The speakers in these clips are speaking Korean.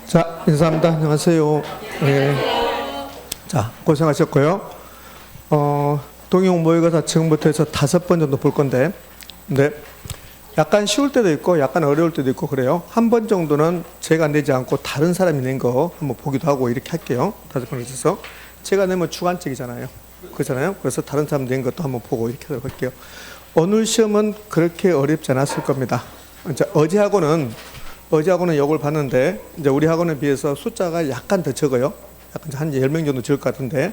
자, 인사합니다. 안녕하세요. 네. 자, 고생하셨고요. 동영 모의고사 지금부터 해서 5번 정도 볼 건데, 근데 약간 쉬울 때도 있고, 약간 어려울 때도 있고, 그래요. 한 번 정도는 제가 내지 않고 다른 사람이 낸 거 한번 보기도 하고 이렇게 할게요. 5번 있어서. 제가 내면 주관적이잖아요. 그렇잖아요. 그래서 다른 사람 낸 것도 한번 보고 이렇게 하도록 할게요. 오늘 시험은 그렇게 어렵지 않았을 겁니다. 어제하고는 이걸 봤는데, 이제 우리 학원에 비해서 숫자가 약간 더 적어요. 약간 한 10명 정도 적을 것 같은데,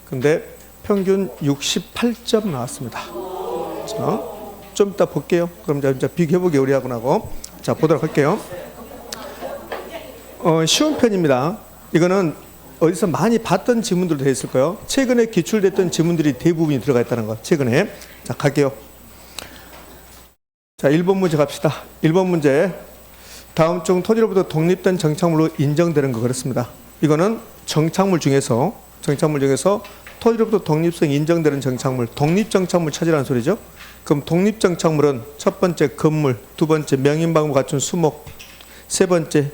근데 평균 68점 나왔습니다. 자, 좀 이따 볼게요. 그럼 이제 비교해보게 우리 학원하고. 자, 보도록 할게요. 쉬운 편입니다. 이거는 어디서 많이 봤던 지문들도 되어 있을 거예요. 최근에 기출됐던 지문들이 대부분이 들어가 있다는 거. 최근에. 자, 갈게요. 자, 1번 문제 갑시다. 1번 문제. 다음 중 토지로부터 독립된 정착물로 인정되는 거 그렇습니다. 이거는 정착물 중에서 토지로부터 독립성 인정되는 정착물, 독립정착물 찾으라는 소리죠. 그럼 독립정착물은 첫 번째 건물, 두 번째 명인방부 갖춘 수목, 세 번째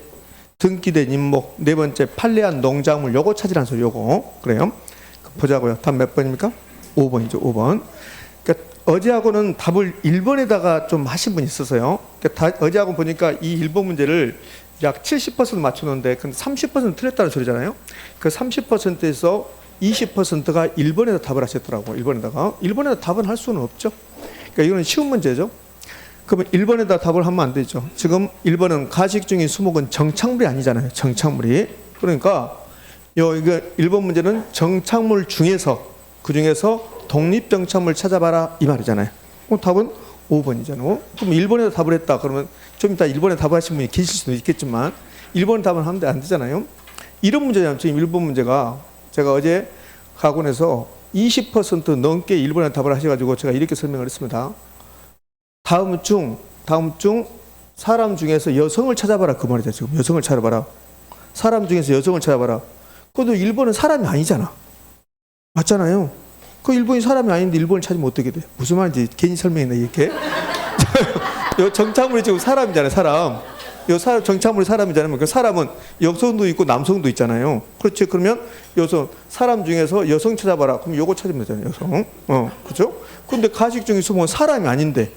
등기된 인목, 네 번째 판례한 농작물, 요거 찾으라는 소리. 요거 그래요. 보자고요. 답 몇 번입니까? 5번이죠. 5번. 그러니까 어제하고는 답을 1번에다가 좀 하신 분이 있어서요. 그러니까 어제하고 보니까 이 1번 문제를 약 70% 맞추는데 근데 30% 틀렸다는 소리잖아요. 그 30%에서 20%가 1번에다 답을 하셨더라고. 1번에다 답은 할 수는 없죠. 그러니까 이거는 쉬운 문제죠. 그러면 1번에다 답을 하면 안 되죠. 지금 1번은 가식 중인 수목은 정착물이 아니잖아요. 정착물이. 그러니까 이거 1번 문제는 정착물 중에서 그중에서 독립정착물 찾아봐라 이 말이잖아요. 답은 5번이잖아요. 그럼 1번에다 답을 했다. 그러면 좀 이따 1번에 답을 하신 분이 계실 수도 있겠지만 1번에 답을 하면 안 되잖아요. 이런 문제잖아요. 지금 1번 문제가 제가 어제 학원에서 20% 넘게 1번에 답을 하셔가지고 제가 이렇게 설명을 했습니다. 다음 중 사람 중에서 여성을 찾아봐라 그 말이죠. 지금 여성을 찾아봐라. 사람 중에서 여성을 찾아봐라. 그래도 1번은 사람이 아니잖아. 맞잖아요. 그 1번이 사람이 아닌데 1번을 찾으면 어떻게 돼? 무슨 말인지 괜히 설명했네 이렇게. 요 정착물이 지금 사람이잖아요. 사람. 정착물이 사람이잖아요. 그 사람은 여성도 있고 남성도 있잖아요. 그렇지. 그러면 사람 중에서 여성 찾아봐라. 그럼 요거 찾으면 되잖아요. 여성. 그죠? 근데 가식 중에 수목은 사람이 아닌데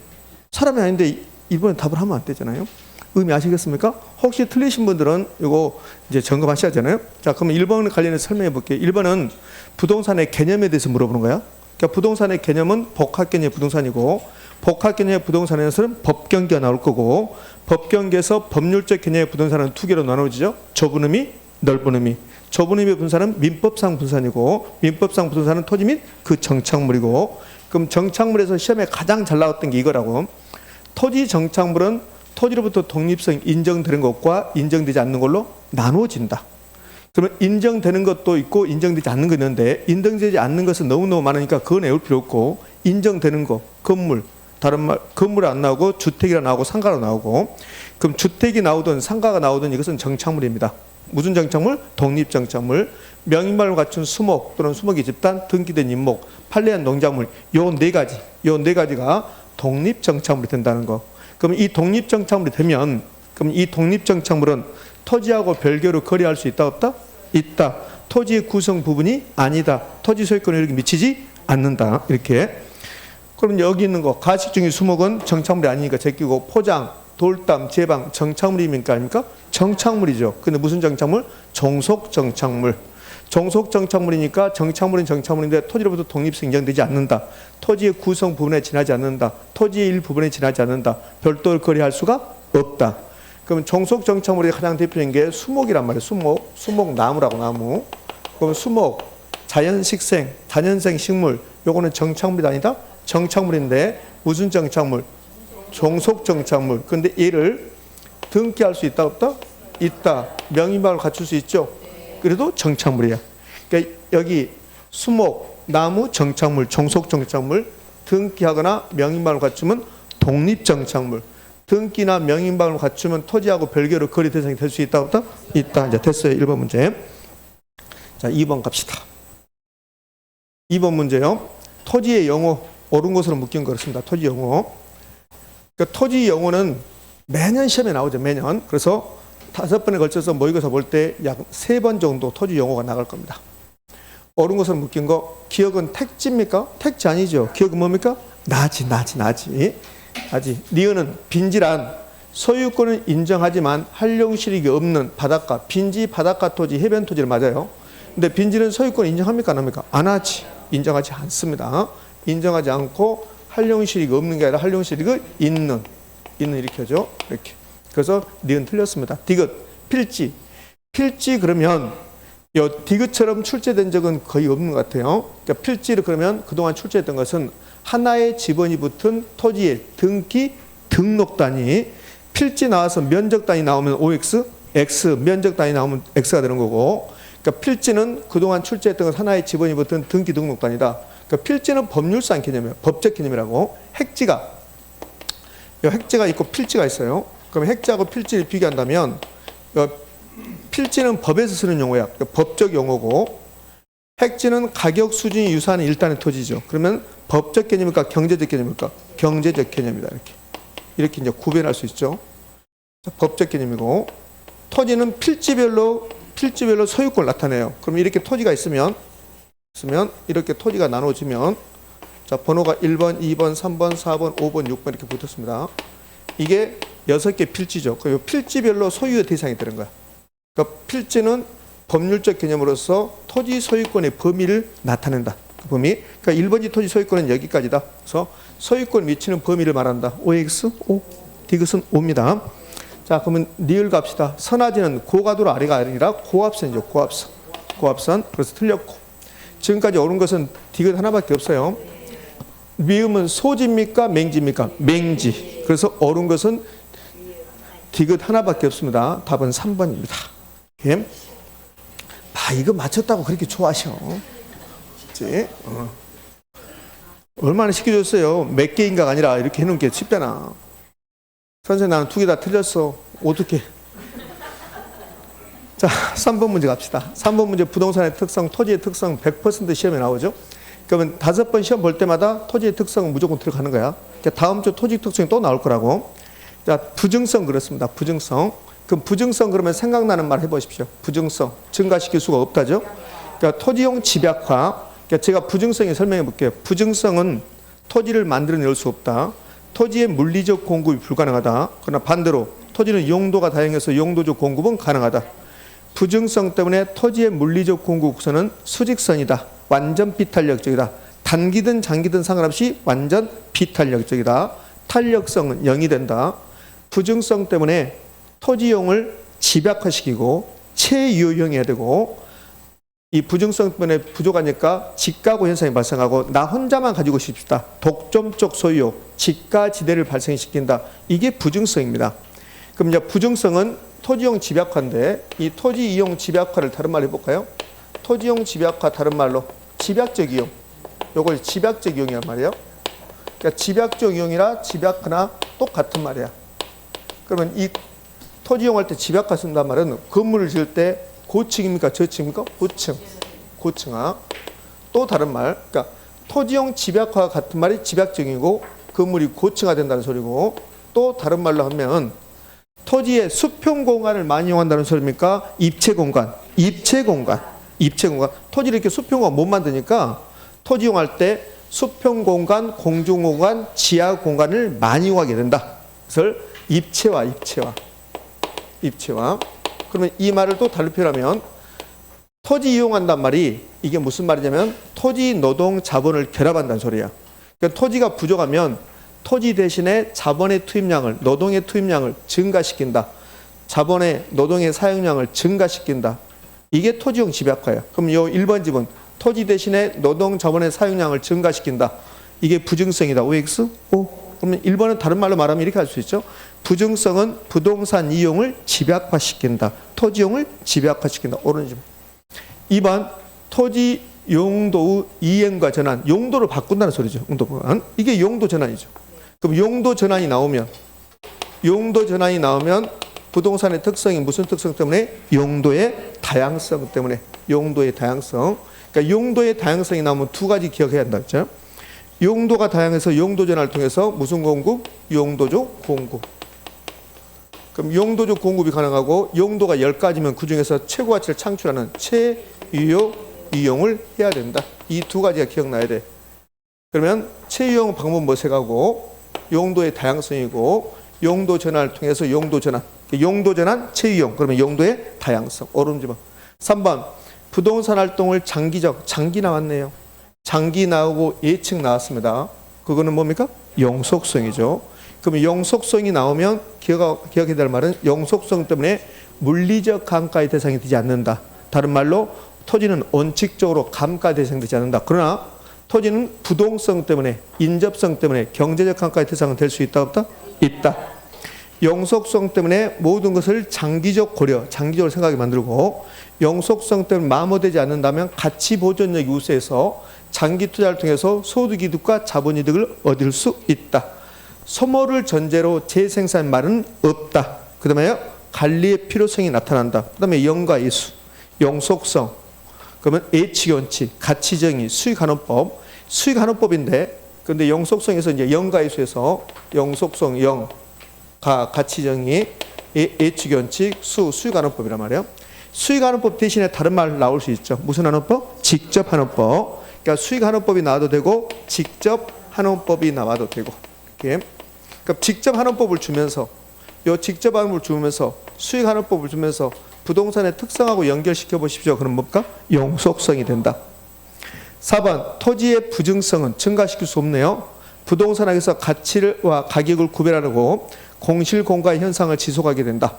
1번에 답을 하면 안 되잖아요. 의미 아시겠습니까? 혹시 틀리신 분들은 이거 이제 점검하셔야 되잖아요. 자, 그러면 1번 관련해서 설명해 볼게요. 1번은 부동산의 개념에 대해서 물어보는 거야. 그러니까 부동산의 개념은 복합개념의 부동산이고 복합개념의 부동산에서는 법경계가 나올 거고 법경계에서 법률적 개념의 부동산은 두 개로 나눠지죠. 좁은 의미, 넓은 의미. 좁은 의미의 부동산은 민법상 부동산이고 민법상 부동산은 토지 및 그 정착물이고 그럼 정착물에서 시험에 가장 잘 나왔던 게 이거라고. 토지 정착물은 토지로부터 독립성 인정되는 것과 인정되지 않는 걸로 나누어진다. 그러면 인정되는 것도 있고 인정되지 않는 거 있는데 인정되지 않는 것은 너무너무 많으니까 그거 외울 필요 없고 인정되는 거, 건물, 다른 말 건물이 안 나오고 주택이라 나오고 상가로 나오고 그럼 주택이 나오든 상가가 나오든 이것은 정착물입니다. 무슨 정착물? 독립정착물. 명인말로 갖춘 수목 또는 수목의 집단, 등기된 인목, 판례한 농작물 요 네 가지가 독립정착물이 된다는 거. 그럼 이 독립정착물이 되면 그럼 이 독립정착물은 토지하고 별개로 거래할 수 있다 없다? 있다. 토지의 구성 부분이 아니다. 토지 소유권에 이렇게 미치지 않는다. 이렇게. 그럼 여기 있는 거 가식 중의 수목은 정착물이 아니니까 제끼고 포장, 돌담, 제방 정착물입니까 아닙니까? 정착물이죠. 근데 무슨 정착물? 종속정착물. 종속정착물이니까 정착물은 정착물인데 토지로부터 독립성 인정되지 않는다. 토지의 구성 부분에 지나지 않는다. 토지의 일부분에 지나지 않는다. 별도로 거래할 수가 없다. 그러면 종속정착물의 가장 대표적인 게 수목이란 말이에요. 수목 나무라고 나무. 그럼 수목, 자연식생, 다년생 식물 요거는 정착물이 아니다? 정착물인데 무슨 정착물? 종속정착물. 근데 얘를 등기할 수 있다 없다? 있다. 명의만을 갖출 수 있죠. 그래도 정착물이야. 그러니까 여기 수목, 나무, 정착물, 종속정착물 등기하거나 명의만을 갖추면 독립정착물. 등기나 명의만을 갖추면 토지하고 별개로 거래 대상이 될 수 있다 없다? 있다. 이제 됐어요. 1번 문제. 자, 2번 갑시다. 2번 문제요. 토지의 용어 옳은 것으로 묶인 거였습니다. 토지 용어. 그러니까 토지 용어는 매년 시험에 나오죠. 매년. 그래서 5번에 걸쳐서 모의고사 볼 때 약 3번 정도 토지 용어가 나갈 겁니다. 옳은 것으로 묶인 거, 기억은 택지입니까? 택지 아니죠. 기억은 뭡니까? 나지. 니은은 빈지란 소유권은 인정하지만 활용 실익이 없는 바닷가, 빈지 바닷가 토지, 해변 토지를 맞아요. 근데 빈지는 소유권 인정합니까? 안 합니까? 안 하지. 인정하지 않습니다. 인정하지 않고 활용 실익이 없는 게 아니라 활용 실익이 있는 이렇게 하죠. 이렇게. 그래서 니은 틀렸습니다. 디귿, 필지. 필지 그러면 요 디귿처럼 출제된 적은 거의 없는 것 같아요. 그러니까 필지를 그러면 그동안 출제했던 것은 하나의 지번이 붙은 토지의 등기 등록 단위. 필지 나와서 면적 단위 나오면 OX, X, 면적 단위 나오면 X가 되는 거고. 그러니까 필지는 그동안 출제했던 것 하나의 지번이 붙은 등기 등록 단위다. 그러니까 필지는 법률상 개념이에요. 법적 개념이라고. 핵지가 있고 필지가 있어요. 그럼 핵지하고 필지를 비교한다면 필지는 법에서 쓰는 용어야. 그러니까 법적 용어고 핵지는 가격 수준이 유사한 일단의 토지죠. 그러면 법적 개념일까 경제적 개념일까? 경제적 개념이다. 이렇게 이제 구별할 수 있죠. 법적 개념이고 토지는 필지별로 소유권을 나타내요. 그럼 이렇게 토지가 있으면 이렇게 토지가 나눠지면 자, 번호가 1번, 2번, 3번, 4번, 5번, 6번 이렇게 붙었습니다. 이게 6개 필지죠. 그 필지별로 소유의 대상이 되는 거야. 그러니까 필지는 법률적 개념으로서 토지 소유권의 범위를 나타낸다. 그 범위. 그러니까 1번지 토지 소유권은 여기까지다. 그래서 소유권 미치는 범위를 말한다. OX, O, 디귿은 O입니다. 자, 그러면 리을 갑시다. 선화지는 고가도로 아래가 아니라 고압선이죠. 고압선. 그래서 틀렸고. 지금까지 옳은 것은 디귿 하나밖에 없어요. 미음은 소지입니까? 맹지입니까? 맹지. 그래서 옳은 것은 디귿 하나밖에 없습니다. 답은 3번입니다. 예? 이거 맞췄다고 그렇게 좋아하셔. 그치? 얼마나 시켜줬어요. 몇 개인가가 아니라 이렇게 해놓은 게 쉽잖아. 선생님 나는 2개 다 틀렸어. 어떻게? 자, 3번 문제 갑시다. 3번 문제 부동산의 특성, 토지의 특성 100% 시험에 나오죠. 그러면 5번 시험 볼 때마다 토지의 특성은 무조건 들어가는 거야. 그러니까 다음 주 토지 특성이 또 나올 거라고. 자, 부증성 그렇습니다. 부증성. 그럼 부증성 그러면 생각나는 말 해보십시오. 부증성. 증가시킬 수가 없다죠. 그러니까 토지용 집약화. 그러니까 제가 부증성에 설명해 볼게요. 부증성은 토지를 만들어낼 수 없다. 토지의 물리적 공급이 불가능하다. 그러나 반대로 토지는 용도가 다양해서 용도적 공급은 가능하다. 부증성 때문에 토지의 물리적 공급 우선은 수직선이다. 완전 비탄력적이다. 단기든 장기든 상관없이 완전 비탄력적이다. 탄력성은 0이 된다. 부증성 때문에 토지용을 집약화시키고 체유효형해야 되고 이 부증성 때문에 부족하니까 직가고 현상이 발생하고 나 혼자만 가지고 싶다. 독점적 소유, 직가지대를 발생시킨다. 이게 부증성입니다. 그럼 이제 부증성은 토지용 집약화인데 이 토지 이용 집약화를 다른 말로 해볼까요? 토지용 집약화 다른 말로 집약적 이용. 요걸 집약적 이용이란 말이에요. 그러니까 집약적 이용이라 집약화나 똑같은 말이야. 그러면 이 토지 이용할 때 집약화 쓴단 말은 건물을 지을 때 고층입니까? 저층입니까? 고층화. 또 다른 말. 그러니까 토지용 집약화와 같은 말이 집약적이고 건물이 고층화 된다는 소리고 또 다른 말로 하면 토지의 수평 공간을 많이 이용한다는 소리입니까? 입체 공간. 토지를 이렇게 수평 공간 못 만드니까 토지 이용할 때 수평 공간, 공중 공간, 지하 공간을 많이 이용하게 된다. 그래서 입체화. 그러면 이 말을 또 다르게 표현하면 토지 이용한단 말이 이게 무슨 말이냐면 토지 노동 자본을 결합한다는 소리야. 그러니까 토지가 부족하면 토지 대신에 자본의 투입량을 노동의 투입량을 증가시킨다. 자본의 노동의 사용량을 증가시킨다. 이게 토지용 집약화예요. 그럼 요 1번 집은 토지 대신에 노동 자본의 사용량을 증가시킨다. 이게 부증성이다. OX? O. 그러면 1번은 다른 말로 말하면 이렇게 할 수 있죠. 부증성은 부동산 이용을 집약화시킨다. 토지용을 집약화시킨다. 옳은 집. 2번 토지 용도의 이행과 전환. 용도를 바꾼다는 소리죠. 용도 전환. 이게 용도 전환이죠. 그럼 용도 전환이 나오면 부동산의 특성이 무슨 특성 때문에? 용도의 다양성 때문에. 그러니까 용도의 다양성이 나오면 두 가지 기억해야 한다. 그렇죠? 용도가 다양해서 용도 전환을 통해서 무슨 공급? 용도적 공급. 그럼 용도적 공급이 가능하고 용도가 10가지면 그중에서 최고 가치를 창출하는 최유효 이용을 해야 된다. 이 두 가지가 기억나야 돼. 그러면 최유용 방법 뭐 세 가고 용도의 다양성이고 용도 전환을 통해서 용도 전환. 용도 전환 최유용. 그러면 용도의 다양성. 오름지번. 3번 부동산 활동을 장기 나왔네요. 장기 나오고 예측 나왔습니다. 그거는 뭡니까? 영속성이죠. 그럼 영속성이 나오면 기억해야 될 말은 영속성 때문에 물리적 감가의 대상이 되지 않는다. 다른 말로 토지는 원칙적으로 감가 대상이 되지 않는다. 그러나 토지는 부동성 때문에 인접성 때문에 경제적 감가의 대상은 될 수 있다 없다? 있다. 영속성 때문에 모든 것을 장기적 고려, 장기적으로 생각하게 만들고 영속성 때문에 마모되지 않는다면 가치 보존력이 우수해서 장기 투자를 통해서 소득이득과 자본이득을 얻을 수 있다. 소모를 전제로 재생산 말은 없다. 그 다음에 관리의 필요성이 나타난다. 그 다음에 영가이수, 영속성, 그러면 예치원칙, 가치정의, 수익환원법. 수익환원법인데 근데 영속성에서 이제 영가이수에서 영속성, 영, 가치정의, 예치원칙, 수익환원법이란 말이에요. 수익환원법 대신에 다른 말 나올 수 있죠. 무슨 환원법? 직접환원법. 그러니까 수익환원법이 나와도 되고 직접환원법이 나와도 되고 이렇게. 그러니까 직접환원법을 주면서 직접환원법을 주면서 수익환원법을 주면서 부동산의 특성하고 연결시켜 보십시오. 그럼 뭡니까? 영속성이 된다. 4번 토지의 부증성은 증가시킬 수 없네요. 부동산학에서 가치와 가격을 구별하려고 공실공가 현상을 지속하게 된다.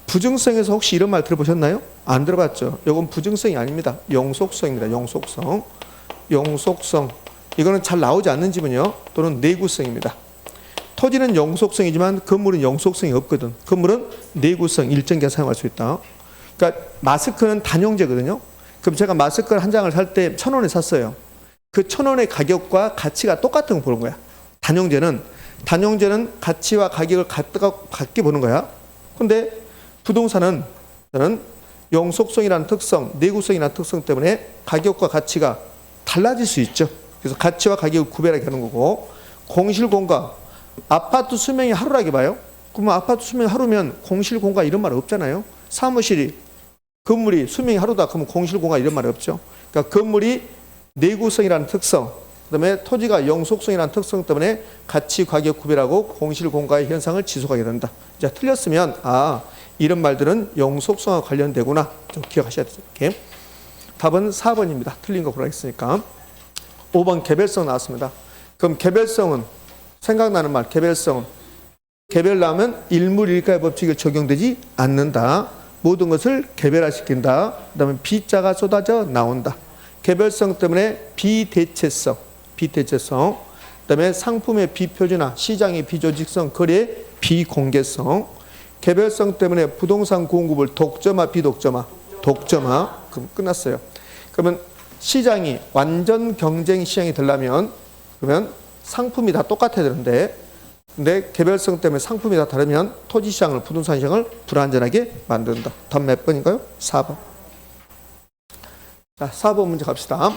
부증성에서 혹시 이런 말 들어보셨나요? 안 들어봤죠. 이건 부증성이 아닙니다. 영속성입니다. 영속성. 영속성. 이거는 잘 나오지 않는 집은요. 또는 내구성입니다. 토지는 영속성이지만 건물은 영속성이 없거든. 건물은 내구성, 일정 기간 사용할 수 있다. 그러니까 마스크는 단용제거든요. 그럼 제가 마스크를 한 장을 살 때 1,000원에 샀어요. 그 1,000원의 가격과 가치가 똑같은 거 보는 거야. 단용제는 가치와 가격을 같게 보는 거야. 근데 부동산은 영속성이라는 특성, 내구성이라는 특성 때문에 가격과 가치가 달라질 수 있죠. 그래서 가치와 가격을 구별하게 하는 거고 공실공가, 아파트 수명이 하루라게 봐요. 그러면 아파트 수명이 하루면 공실공가 이런 말 없잖아요. 건물이 수명이 하루다 그러면 공실공가 이런 말이 없죠. 그러니까 건물이 내구성이라는 특성, 그다음에 토지가 영속성이라는 특성 때문에 가치, 가격 구별하고 공실공가의 현상을 지속하게 된다. 이제 틀렸으면 이런 말들은 영속성과 관련되구나. 좀 기억하셔야 되죠. 이렇게. 답은 4번입니다. 틀린 거 고르겠으니까. 5번 개별성 나왔습니다. 그럼 개별성은 생각나는 말, 개별성은 개별하면 일물일가의 법칙이 적용되지 않는다. 모든 것을 개별화시킨다. 그 다음에 B자가 쏟아져 나온다. 개별성 때문에 비대체성, 그 다음에 상품의 비표준화, 시장의 비조직성, 거래의 비공개성. 개별성 때문에 부동산 공급을 독점화, 비독점화, 그럼 끝났어요. 그러면 시장이 완전 경쟁 시장이 되려면 그러면 상품이 다 똑같아야 되는데 근데 개별성 때문에 상품이 다 다르면 토지 시장을, 부동산 시장을 불안전하게 만든다. 답 몇 번인가요? 4번. 자, 4번 문제 갑시다.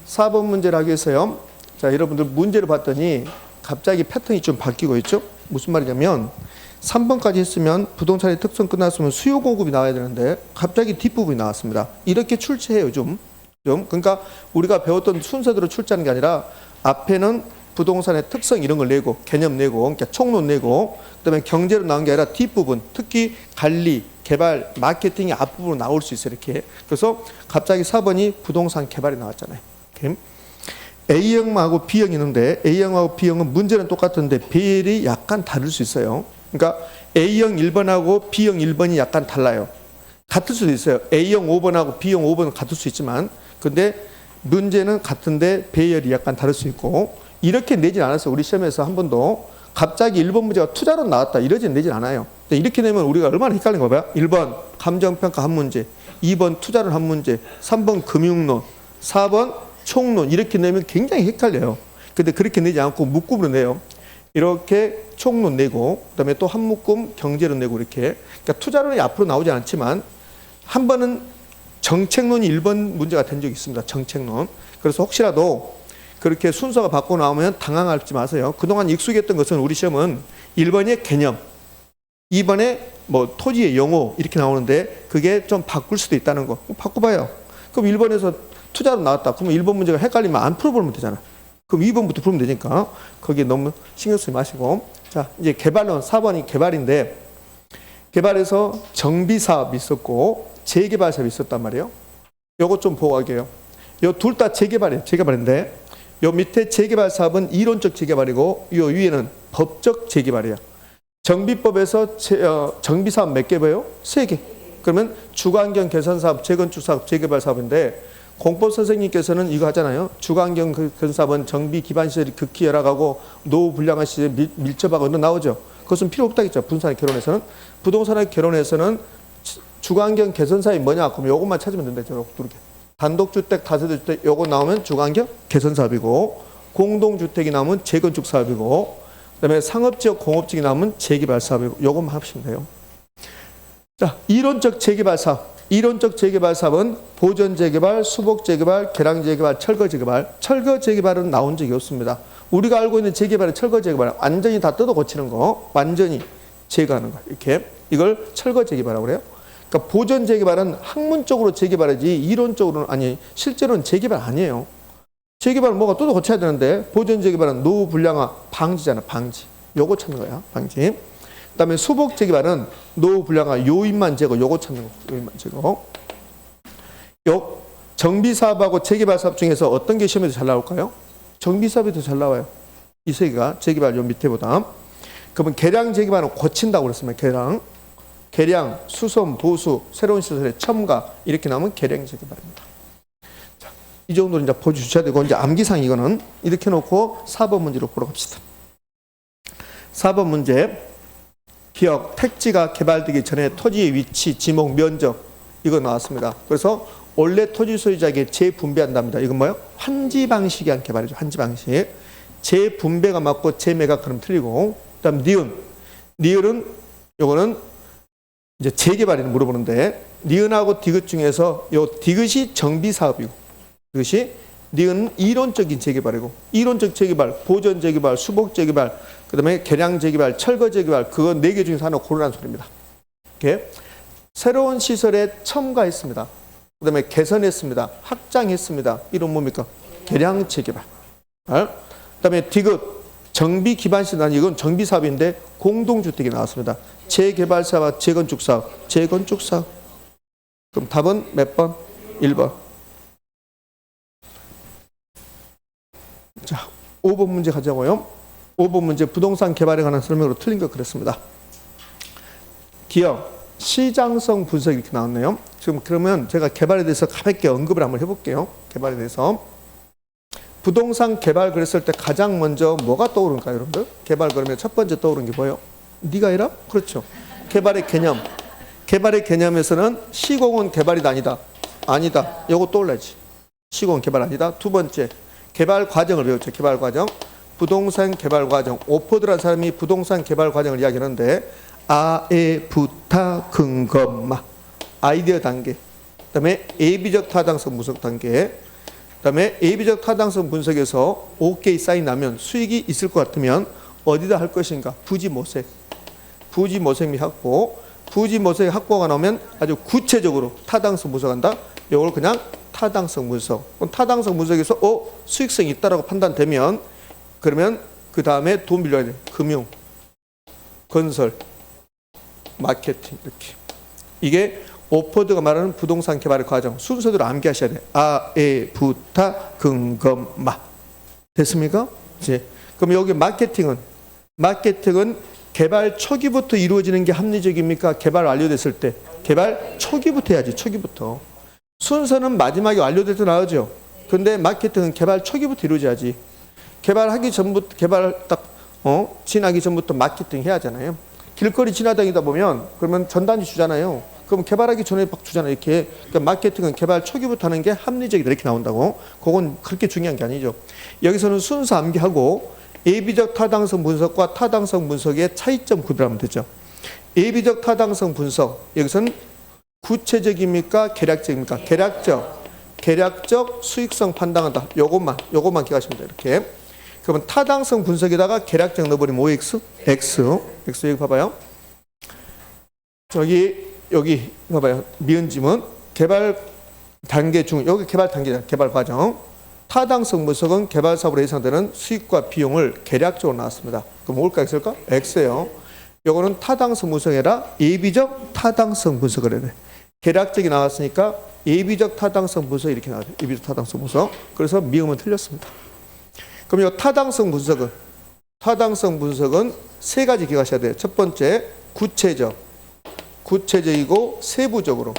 4번 문제를 하기 위해서요. 자, 여러분들 문제를 봤더니 갑자기 패턴이 좀 바뀌고 있죠? 무슨 말이냐면 3번까지 했으면 부동산의 특성 끝났으면 수요 공급이 나와야 되는데 갑자기 뒷부분이 나왔습니다. 이렇게 출제해요, 좀. 그러니까 우리가 배웠던 순서대로 출제하는 게 아니라 앞에는 부동산의 특성 이런 걸 내고 개념 내고 그러니까 총론 내고 그다음에 경제로 나온 게 아니라 뒷부분 특히 관리, 개발, 마케팅이 앞부분으로 나올 수 있어요. 이렇게. 그래서 갑자기 4번이 부동산 개발이 나왔잖아요. 이렇게. A형하고 B형이 있는데 A형하고 B형은 문제는 똑같은데 배열이 약간 다를 수 있어요. 그러니까 A형 1번하고 B형 1번이 약간 달라요. 같을 수도 있어요. A형 5번하고 B형 5번은 같을 수 있지만 근데 문제는 같은데 배열이 약간 다를 수 있고 이렇게 내진 않았어요. 우리 시험에서 한 번도 갑자기 1번 문제가 투자로 나왔다 이러진 내진 않아요. 근데 이렇게 내면 우리가 얼마나 헷갈린 거 봐요. 1번 감정평가 한 문제, 2번 투자론 한 문제, 3번 금융론, 4번 총론 이렇게 내면 굉장히 헷갈려요. 근데 그렇게 내지 않고 묶음으로 내요. 이렇게 총론 내고 그다음에 또 한 묶음 경제론 내고 이렇게. 그러니까 투자론이 앞으로 나오지 않지만 한 번은 정책론이 1번 문제가 된 적이 있습니다. 정책론. 그래서 혹시라도 그렇게 순서가 바꿔 나오면 당황하지 마세요. 그동안 익숙했던 것은 우리 시험은 1번이 개념, 2번에 뭐 토지의 용어 이렇게 나오는데 그게 좀 바꿀 수도 있다는 거. 바꿔봐요. 그럼 1번에서 투자로 나왔다. 그러면 1번 문제가 헷갈리면 안 풀어보면 되잖아. 그럼 2번부터 풀면 되니까 거기에 너무 신경 쓰지 마시고. 자, 이제 개발론 4번이 개발인데 개발에서 정비 사업이 있었고 재개발 사업이 있었단 말이에요. 요거 좀 보고 갈게요. 요 둘 다 재개발이에요. 재개발인데 요 밑에 재개발 사업은 이론적 재개발이고 요 위에는 법적 재개발이야. 정비법에서 정비 사업 몇 개 봐요? 3개. 그러면 주거환경 개선 사업, 재건축 사업, 재개발 사업인데 공법 선생님께서는 이거 하잖아요. 주거환경 개선 사업은 정비 기반 시설이 극히 열악하고 노후 불량한 시설이 밀접하고 나오죠. 그것은 필요 없다겠죠. 부동산의 결혼에서는. 부동산의 결혼에서는 주거환경 개선 사업이 뭐냐? 그럼 요것만 찾으면 된다. 저렇게 두 개. 단독주택, 다세대주택 요거 나오면 주거환경 개선 사업이고 공동주택이 나오면 재건축 사업이고 그다음에 상업지역, 공업지역이 나오면 재개발 사업이고 요것만 하시면 돼요. 자, 이론적 재개발 사업. 이론적 재개발 사업은 보전 재개발, 수복 재개발, 개량 재개발, 철거 재개발. 철거 재개발은 나온 적이 없습니다. 우리가 알고 있는 재개발은 철거 재개발. 완전히 다 뜯어 고치는 거. 완전히 제거하는 거. 이렇게. 이걸 철거 재개발이라고 그래요. 그러니까 보전 재개발은 학문적으로 재개발이지 이론적으로는 아니 실제로는 재개발 아니에요. 재개발은 뭐가 뜯어 고쳐야 되는데 보전 재개발은 노후 불량화 방지잖아. 방지. 요거 찾는 거야. 방지. 그다음에 수복 재개발은 노후 불량화 요인만 제거. 요거 찾는 거. 요인만 제거. 요 정비 사업하고 재개발 사업 중에서 어떤 게 시험에서 잘 나올까요? 정비 사업이 더 잘 나와요. 이 세 개가 재개발 요 밑에보다. 그러면 개량 재개발은 고친다고 그랬습니다. 개량, 수선, 보수, 새로운 시설의 첨가 이렇게 나오면 개량 재개발입니다. 자, 이 정도는 이제 보여주셔야 되고 이제 암기상 이거는 이렇게 놓고 4번 문제로 보러 갑시다. 4번 문제. 기억, 택지가 개발되기 전에 토지의 위치, 지목, 면적 이거 나왔습니다. 그래서 원래 토지 소유자에게 재분배한답니다. 이건 뭐예요? 환지 방식이 한 개발이죠. 환지 방식. 재분배가 맞고 재매각 그럼 틀리고 그다음 니은은 요거는 이제 재개발이 물어보는데 니은하고 디귿 중에서 요 디귿이 정비 사업이고 디귿이 니은은 이론적인 재개발이고 이론적 재개발, 보전 재개발, 수복 재개발 그다음에 개량 재개발, 철거 재개발 그거 4개 중에서 하나 고르라는 소리입니다. 이렇게 새로운 시설에 첨가했습니다. 그다음에 개선했습니다. 확장했습니다. 이런 뭡니까? 개량 재개발. 그다음에 디귿 정비 기반 시설 이건 정비 사업인데 공동주택이 나왔습니다. 재개발 사업, 재건축 사업, 재건축 사업. 그럼 답은 몇 번? 1번. 자, 5번 문제 가자고요. 5번 문제 부동산 개발에 관한 설명으로 틀린 거 그랬습니다. 기억, 시장성 분석 이렇게 나왔네요. 지금 그러면 제가 개발에 대해서 가볍게 언급을 한번 해볼게요. 개발에 대해서. 부동산 개발 그랬을 때 가장 먼저 뭐가 떠오르는가요, 여러분들? 개발 그러면 첫 번째 떠오르는 게 뭐예요? 네가 해라? 그렇죠. 개발의 개념. 개발의 개념에서는 시공은 개발이 아니다. 아니다. 요거 떠올라야지. 시공은 개발 아니다. 두 번째, 개발 과정을 배웠죠. 개발 과정. 부동산 개발 과정. 오포드라는 사람이 부동산 개발 과정을 이야기하는데 아에 부타 근검마 아이디어 단계. 그다음에 예비적 타당성 분석 단계. 그다음에 예비적 타당성 분석에서 OK 사인 나면 수익이 있을 것 같으면 어디다 할 것인가? 부지 모색. 부지 모색 및 확보. 부지 모색 확보가 나오면 아주 구체적으로 타당성 분석한다. 이걸 그냥 타당성 분석. 그럼 타당성 분석에서 수익성이 있다라고 판단되면 그러면 그 다음에 돈 빌려야 돼. 금융, 건설, 마케팅 이렇게. 이게 오포드가 말하는 부동산 개발의 과정 순서대로 암기하셔야 돼. 아에 부타 근검마. 됐습니까? 이제 그럼 여기 마케팅은 개발 초기부터 이루어지는 게 합리적입니까? 개발 완료됐을 때 개발 초기부터 해야지. 초기부터. 순서는 마지막에 완료될 때 나오죠. 근데 마케팅은 개발 초기부터 이루어져야지. 개발하기 전부터 개발 딱 지나기 전부터 마케팅 해야 하잖아요. 길거리 지나다니다 보면 그러면 전단지 주잖아요. 그럼 개발하기 전에 막 주잖아요. 이렇게. 그러니까 마케팅은 개발 초기부터 하는 게 합리적이다 이렇게 나온다고. 그건 그렇게 중요한 게 아니죠. 여기서는 순서 암기하고 예비적 타당성 분석과 타당성 분석의 차이점 구별하면 되죠. 예비적 타당성 분석 여기서는 구체적입니까? 계략적입니까? 계략적 수익성 판단한다. 요것만 기억하시면 돼요. 이렇게. 그러면 타당성 분석에다가 계략적 넣어버리면 OX, X 여기 봐봐요. 여기 봐봐요. 미은지문 개발 단계 중 여기 개발 단계잖아요. 개발 과정. 타당성 분석은 개발 사업으로 예상되는 수익과 비용을 계략적으로 나왔습니다. 그럼 뭘까 있을까? X예요. 요거는 타당성 분석이 아니라 예비적 타당성 분석을 해야 돼. 계략적이 나왔으니까 예비적 타당성 분석 이렇게 나와요. 예비적 타당성 분석. 그래서 미음은 틀렸습니다. 그럼 이 타당성 분석은 세 가지 기억하셔야 돼요. 첫 번째 구체적이고 세부적으로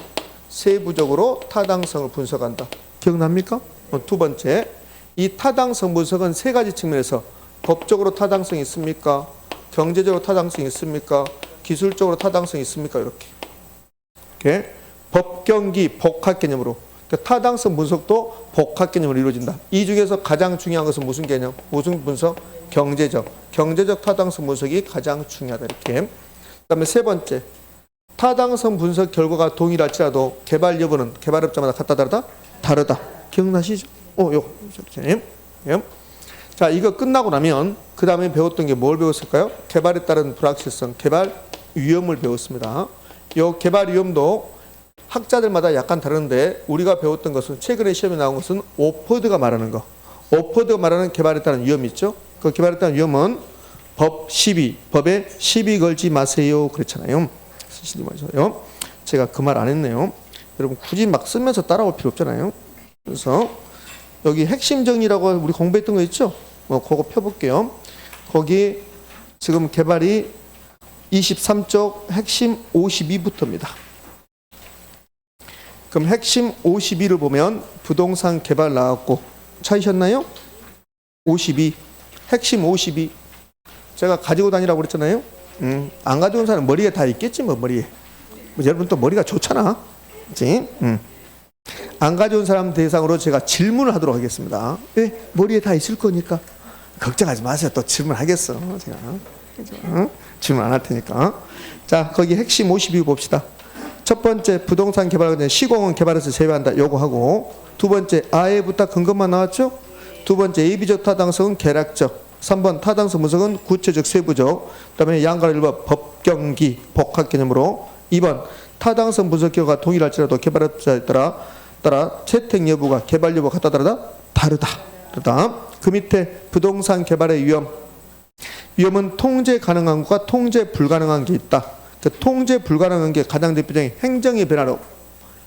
타당성을 분석한다. 기억납니까? 두 번째, 이 타당성 분석은 세 가지 측면에서 법적으로 타당성이 있습니까? 경제적으로 타당성이 있습니까? 기술적으로 타당성이 있습니까? 이렇게 법경기 복합 개념으로 그러니까 타당성 분석도 복합 개념으로 이루어진다. 이 중에서 가장 중요한 것은 무슨 개념? 무슨 분석? 경제적 타당성 분석이 가장 중요하다. 이렇게. 그다음에 세 번째, 타당성 분석 결과가 동일할지라도 개발 여부는 개발업자마다 같다 다르다. 기억나시죠? 자, 이거 끝나고 나면 그 다음에 배웠던 게 뭘 배웠을까요? 개발에 따른 불확실성, 개발 위험을 배웠습니다. 요 개발 위험도 학자들마다 약간 다른데 우리가 배웠던 것은 최근에 시험에 나온 것은 오퍼드가 말하는 거. 오퍼드가 말하는 개발에 따른 위험이 있죠. 그 개발에 따른 위험은 법에 시비 걸지 마세요 그랬잖아요. 쓰시지 마세요. 제가 그 말 안 했네요. 여러분 굳이 막 쓰면서 따라올 필요 없잖아요. 그래서 여기 핵심 정의라고 우리 공부했던 거 있죠? 그거 펴볼게요. 거기 지금 개발이 23쪽 핵심 52부터입니다. 그럼 핵심 52를 보면 부동산 개발 나왔고 찾으셨나요? 52 핵심 52 제가 가지고 다니라고 그랬잖아요. 안 가져온 사람 머리에 다 있겠지 뭐 머리에. 여러분 또 머리가 좋잖아. 그치? 안 가져온 사람 대상으로 제가 질문을 하도록 하겠습니다. 왜? 머리에 다 있을 거니까. 걱정하지 마세요. 또 질문하겠어. 제가. 질문 안 할 테니까. 자, 거기 핵심 52 봅시다. 첫 번째, 부동산 개발은 시공은 개발에서 제외한다. 요거 하고. 두 번째, 아예 부탁 근거만 나왔죠? 두 번째, 예비적 타당성은 계략적. 3번, 타당성 분석은 구체적, 세부적. 그 다음에 양가를 1번, 법경기, 복합 개념으로. 2번, 타당성 분석 결과가 동일할지라도 개발업자에 따라 채택 여부가 개발 여부가 같다 다르다. 그 밑에 부동산 개발의 위험은 통제 가능한 것과 통제 불가능한 게 있다. 그 통제 불가능한 게 가장 대표적인 행정의 변화로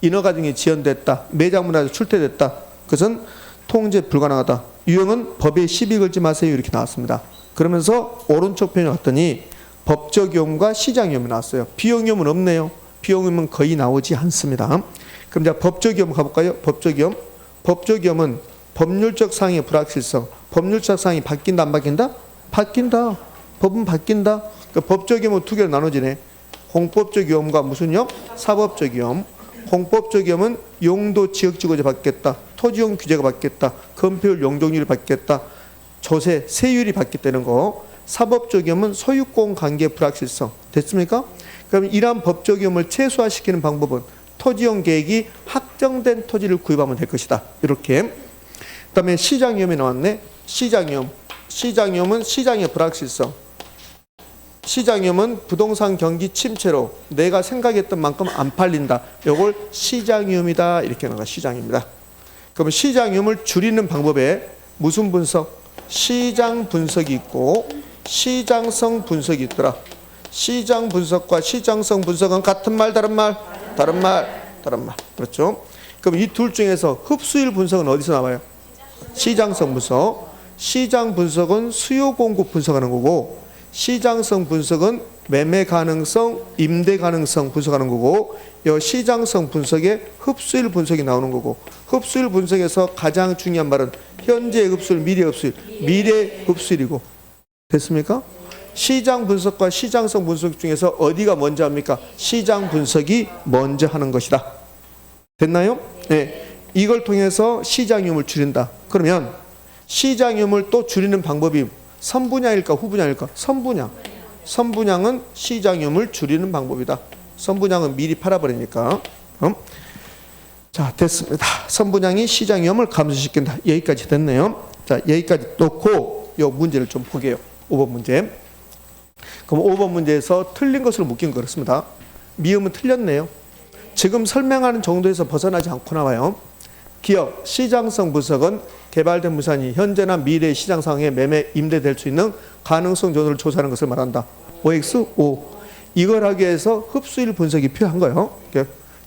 인허 과정이 지연됐다. 매장 문화에서 출퇴됐다. 그것은 통제 불가능하다. 유형은 법에 시비 걸지 마세요 이렇게 나왔습니다. 그러면서 오른쪽 편에 왔더니 법적 위험과 시장 위험이 나왔어요. 비용 위험은 없네요. 비용 위험은 거의 나오지 않습니다. 그럼 이제 법적 위험 가볼까요? 법적 위험은 법률적 사항의 불확실성. 법률적 사항이 바뀐다 안 바뀐다? 바뀐다. 법은 바뀐다. 그러니까 법적 위험은 두 개로 나눠지네. 공법적 위험과 무슨 위험? 사법적 위험. 공법적 위험은 용도 지역지구제 바뀌었다. 토지용 규제가 바뀌었다. 건폐율 용적률이 바뀌었다. 조세, 세율이 바뀌었다는 거. 사법적 위험은 소유권 관계 불확실성. 됐습니까? 그럼 이러한 법적 위험을 최소화시키는 방법은 토지용 계획이 확정된 토지를 구입하면 될 것이다. 이렇게. 그다음에 시장 위험이 나왔네. 시장 위험은 시장의 불확실성. 시장 위험은 부동산 경기 침체로 내가 생각했던 만큼 안 팔린다. 이걸 시장 위험이다. 이렇게 나가 시장입니다. 그러면 시장 위험을 줄이는 방법에 무슨 분석? 시장 분석이 있고 시장성 분석이 있더라. 시장 분석과 시장성 분석은 같은 말, 다른 말? 다른 말. 그렇죠? 그럼 이 둘 중에서 흡수율 분석은 어디서 나와요? 시장성 분석. 시장 분석은 수요 공급 분석하는 거고 시장성 분석은 매매 가능성, 임대 가능성 분석하는 거고 이 시장성 분석에 흡수율 분석이 나오는 거고 흡수율 분석에서 가장 중요한 말은 현재 흡수율, 미래 흡수율이고 됐습니까? 시장 분석과 시장성 분석 중에서 어디가 먼저 합니까? 시장 분석이 먼저 하는 것이다. 됐나요? 네. 이걸 통해서 시장 위험을 줄인다. 그러면 시장 위험을 또 줄이는 방법이 선분양일까 후분양일까? 선분양은 시장 위험을 줄이는 방법이다. 선분양은 미리 팔아버리니까. 자, 됐습니다. 선분양이 시장 위험을 감소시킨다. 여기까지 됐네요. 자, 여기까지 놓고 이 문제를 좀 보게요. 5번 문제. 그럼 5번 문제에서 틀린 것으로 묶인 거 그렇습니다. 미음은 틀렸네요. 지금 설명하는 정도에서 벗어나지 않고 나와요. 기업, 시장성 분석은 개발된 무산이 현재나 미래의 시장 상황에 매매 임대될 수 있는 가능성 정도를 조사하는 것을 말한다. OX, O. 이걸 하기 위해서 흡수율 분석이 필요한 거예요.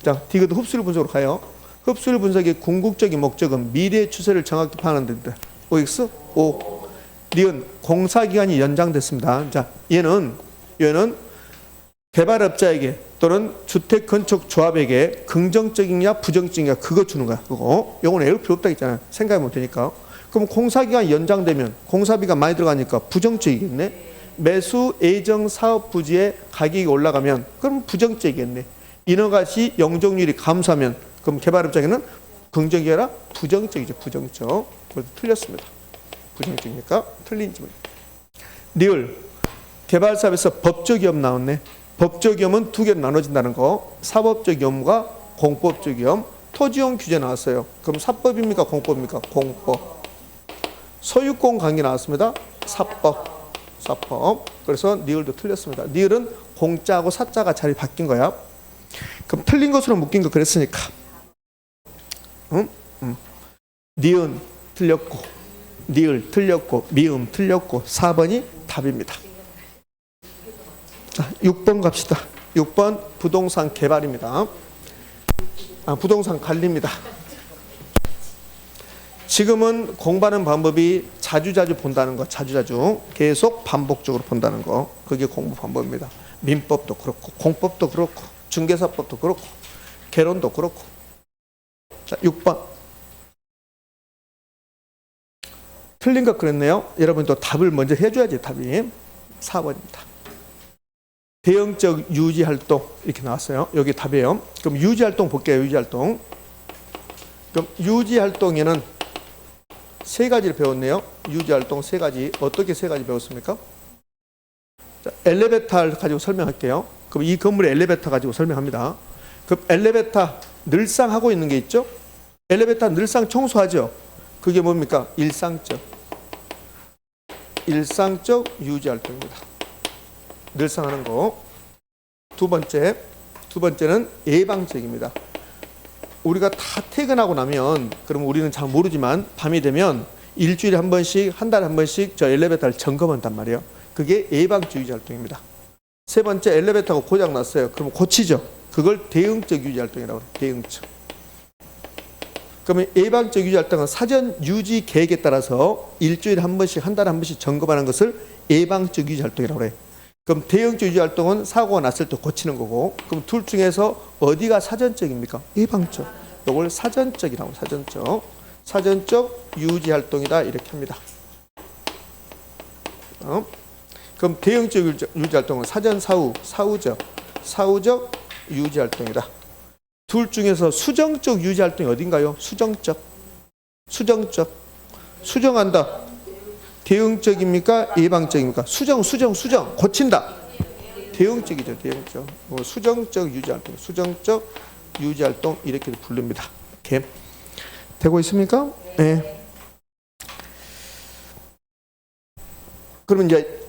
자, 디귿도 흡수율 분석으로 가요. 흡수율 분석의 궁극적인 목적은 미래의 추세를 정확히 파악하는 데다. OX, O. 니은 공사기간이 연장됐습니다. 자, 얘는 개발업자에게 또는 주택건축조합에게 긍정적이냐 부정적이냐 그거 주는 거야. 그거. 요건 외울 필요 없다 했잖아요. 생각이 못 되니까. 그럼 공사기간이 연장되면 공사비가 많이 들어가니까 부정적이겠네. 매수 예정 사업 부지의 가격이 올라가면 그럼 부정적이겠네. 인허가시 영종률이 감소하면 그럼 개발업자에게는 긍정이 아니라 부정적이죠. 부정적. 그래서 틀렸습니다. 부정적이니까 틀린 질문. 리을 개발사업에서 법적 위험 나왔네. 법적 위험은 두 개로 나눠진다는 거. 사법적 위험과 공법적 위험. 토지용 규제 나왔어요. 그럼 사법입니까? 공법입니까? 공법. 소유권 관계 나왔습니다. 사법. 그래서 니을도 틀렸습니다. 니을은 공자하고 사자가 자리 바뀐 거야. 그럼 틀린 것으로 묶인 거 그랬으니까. 니은 틀렸고, 니을 틀렸고, 미음 틀렸고, 4번이 답입니다. 자, 6번 갑시다. 6번 부동산 개발입니다. 부동산 관리입니다. 지금은 공부하는 방법이 자주자주 본다는 거, 자주자주 계속 반복적으로 본다는 거, 그게 공부 방법입니다. 민법도 그렇고 공법도 그렇고 중개사법도 그렇고 개론도 그렇고. 자, 6번 틀린 것 그랬네요. 여러분 또 답을 먼저 해줘야지. 답이 4번입니다. 대형적 유지활동 이렇게 나왔어요. 여기 답이에요. 그럼 유지활동 볼게요. 유지활동. 그럼 유지활동에는 세 가지를 배웠네요. 유지활동 세 가지. 어떻게 세 가지 배웠습니까? 자, 엘리베이터를 가지고 설명할게요. 그럼 이 건물의 엘리베이터 가지고 설명합니다. 그럼 엘리베이터 늘상 하고 있는 게 있죠? 엘리베이터 늘상 청소하죠? 그게 뭡니까? 일상적 유지활동입니다. 늘상 하는 거. 두 번째는 예방적입니다. 우리가 다 퇴근하고 나면, 그럼 우리는 잘 모르지만 밤이 되면 일주일에 한 번씩, 한 달에 한 번씩 저 엘리베이터를 점검한단 말이에요. 그게 예방적 유지활동입니다. 세 번째, 엘리베이터가 고장 났어요. 그럼 고치죠. 그걸 대응적 유지활동이라고 해요. 대응적. 그러면 예방적 유지활동은 사전 유지 계획에 따라서 일주일에 한 번씩, 한 달에 한 번씩 점검하는 것을 예방적 유지활동이라고 해요. 그럼 대응적 유지활동은 사고가 났을 때 고치는 거고, 그럼 둘 중에서 어디가 사전적입니까? 예방적. 이걸 사전적이라고. 사전적 유지활동이다 이렇게 합니다. 그럼 대응적 유지활동은 사전 사후적 유지활동이다. 둘 중에서 수정적 유지활동이 어딘가요? 수정한다. 대응적입니까? 예방적입니까? 수정. 고친다. 대응적이죠. 대응적. 수정적 유지활동 이렇게 부릅니다. 이렇게. 되고 있습니까? 네. 그러면 이제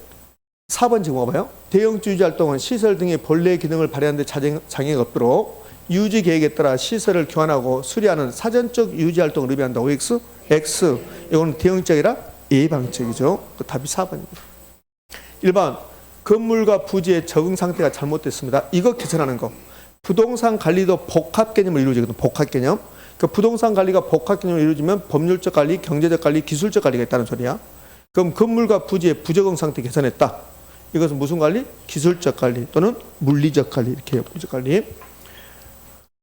4번 제목 봐요. 대응적 유지활동은 시설 등의 본래 기능을 발휘하는 데 장애가 없도록 유지 계획에 따라 시설을 교환하고 수리하는 사전적 유지활동을 의미한다. OX, X. 이거는 대응적이라 예방적이죠. 그 답이 4번입니다. 1번 건물과 부지의 적응 상태가 잘못됐습니다. 이거 개선하는 거. 부동산 관리도 복합 개념을 이루어지거든요. 복합 개념. 그 부동산 관리가 복합 개념을 이루어지면 법률적 관리, 경제적 관리, 기술적 관리가 있다는 소리야. 그럼 건물과 부지의 부적응 상태 개선했다. 이것은 무슨 관리? 기술적 관리 또는 물리적 관리 이렇게 해요. 물리적 관리.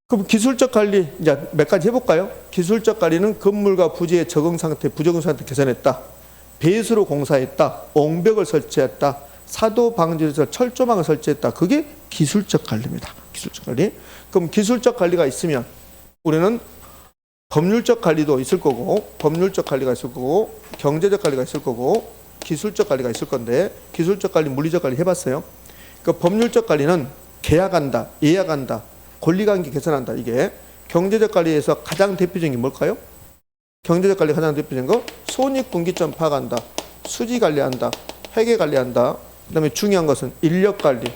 그럼 기술적 관리 이제 몇 가지 해볼까요? 기술적 관리는 건물과 부지의 적응 상태, 부적응 상태 개선했다. 배수로 공사했다. 옹벽을 설치했다. 사도 방지에서 철조망을 설치했다. 그게 기술적 관리입니다. 기술적 관리. 그럼 기술적 관리가 있으면 우리는 법률적 관리도 있을 거고, 법률적 관리가 있을 거고, 경제적 관리가 있을 거고, 기술적 관리가 있을 건데, 기술적 관리, 물리적 관리 해봤어요. 그 법률적 관리는 계약한다, 예약한다, 권리관계 개선한다. 이게 경제적 관리에서 가장 대표적인 게 뭘까요? 경제적 관리 가장 대표적인 거 손익분기점 파악한다, 수지 관리한다, 회계 관리한다. 그다음에 중요한 것은 인력 관리.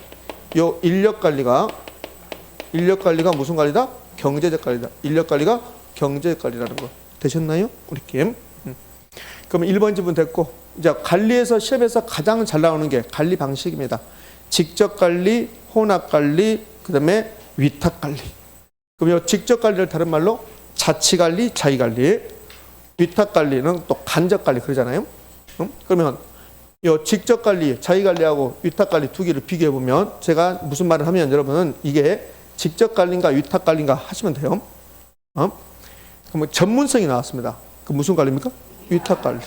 요 인력 관리가 인력 관리가 무슨 관리다? 경제적 관리다. 인력 관리가 경제적 관리라는 거. 되셨나요? 우리 팀. 그럼 1번 지분 됐고, 이제 관리에서 시험에서 가장 잘 나오는 게 관리 방식입니다. 직접 관리, 혼합 관리, 그다음에 위탁 관리. 그럼 이 직접 관리를 다른 말로 자치 관리, 자의 관리. 위탁 관리는 또 간접 관리 그러잖아요. 그러면 이 직접 관리, 자의 관리하고 위탁 관리 두 개를 비교해 보면 제가 무슨 말을 하면 여러분은 이게 직접 관리인가 위탁 관리인가 하시면 돼요. 그러면 전문성이 나왔습니다. 그 무슨 관리입니까? 위탁 관리.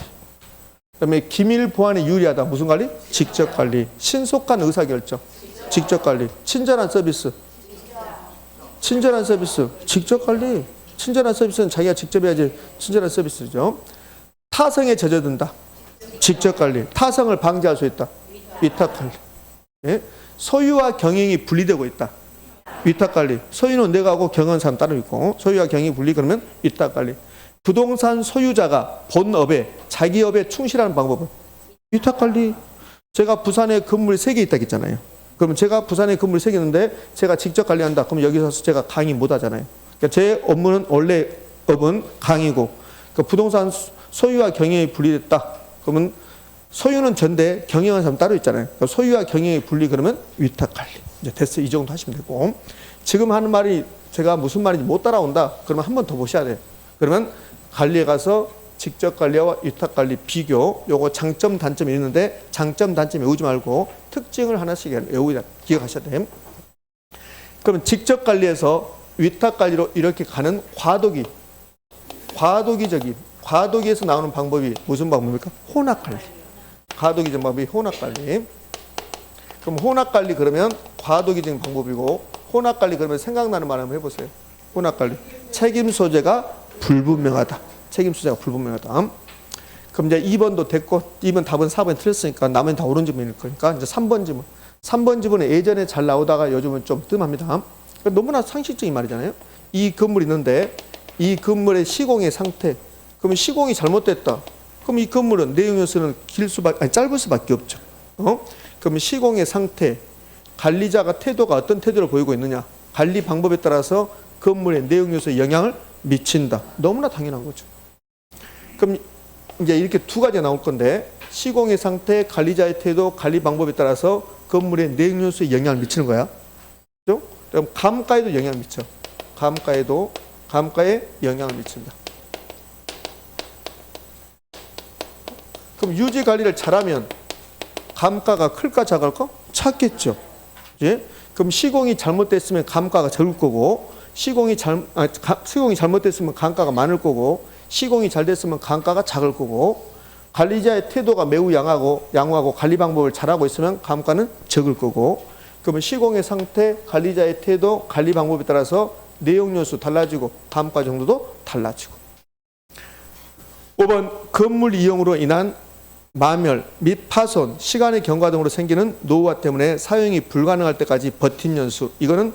그다음에 기밀 보안에 유리하다. 무슨 관리? 직접 관리. 신속한 의사결정. 직접 관리. 친절한 서비스. 친절한 서비스. 직접 관리. 친절한 서비스는 자기가 직접 해야지 친절한 서비스죠. 타성에 젖어든다. 직접 관리. 타성을 방지할 수 있다. 위탁 관리. 예? 소유와 경영이 분리되고 있다. 위탁 관리. 소유는 내가 하고 경영하는 사람 따로 있고 소유와 경영이 분리 그러면 위탁 관리. 부동산 소유자가 본업에 자기 업에 충실하는 방법은 위탁 관리. 제가 부산에 건물이 3개 있다 했잖아요. 그러면 제가 부산에 건물이 3개 있는데 제가 직접 관리한다. 그럼 여기서 제가 강의 못 하잖아요. 그러니까 제 업무는 원래 업은 강의고 그러니까 부동산 소유와 경영이 분리됐다. 그러면 소유는 전데 경영하는 사람 따로 있잖아요. 그러니까 소유와 경영이 분리 그러면 위탁 관리. 이제 됐어요. 이 정도 하시면 되고 지금 하는 말이 제가 무슨 말인지 못 따라온다. 그러면 한 번 더 보셔야 돼요. 그러면 관리에 가서 직접 관리와 위탁 관리 비교 요거 장점 단점이 있는데 장점 단점 외우지 말고 특징을 하나씩 외우자 기억하셔야 돼요. 그러면 직접 관리에서 위탁 관리로 이렇게 가는 과도기에서 나오는 방법이 무슨 방법입니까? 혼합 관리. 과도기적 방법이 혼합 관리. 그럼 혼합 관리 그러면 과도기적인 방법이고 혼합 관리 그러면 생각나는 말 한번 해보세요. 혼합 관리. 책임 소재가 불분명하다. 책임 소재가 불분명하다. 그럼 이제 2번도 됐고 2번 답은 4번이 틀렸으니까 나머지는 다 옳은 지문일 거니까 이제 3번 지문. 3번 지문은 예전에 잘 나오다가 요즘은 좀 뜸합니다. 너무나 상식적인 말이잖아요. 이 건물이 있는데 이 건물의 시공의 상태. 그러면 시공이 잘못됐다. 그럼 이 건물은 내용 요소는 짧을 수밖에 없죠. 그러면 시공의 상태, 관리자가 태도가 어떤 태도를 보이고 있느냐. 관리 방법에 따라서 건물의 내용 요소에 영향을 미친다. 너무나 당연한 거죠. 그럼 이제 이렇게 두 가지가 나올 건데 시공의 상태, 관리자의 태도, 관리 방법에 따라서 건물의 내용 요소에 영향을 미치는 거야. 그렇죠? 그럼 감가에도 영향을 미쳐. 감가에 영향을 미친다. 그럼 유지 관리를 잘하면 감가가 클까 작을까? 작겠죠. 예? 그럼 시공이 잘못됐으면 감가가 적을 거고 시공이 잘못됐으면 감가가 많을 거고 시공이 잘 됐으면 감가가 작을 거고 관리자의 태도가 매우 양호하고 관리 방법을 잘하고 있으면 감가는 적을 거고 그러면 시공의 상태, 관리자의 태도, 관리 방법에 따라서 내용 요소 달라지고 감가 정도도 달라지고 5번 건물 이용으로 인한 마멸 및 파손, 시간의 경과 등으로 생기는 노후화 때문에 사용이 불가능할 때까지 버틴 연수. 이거는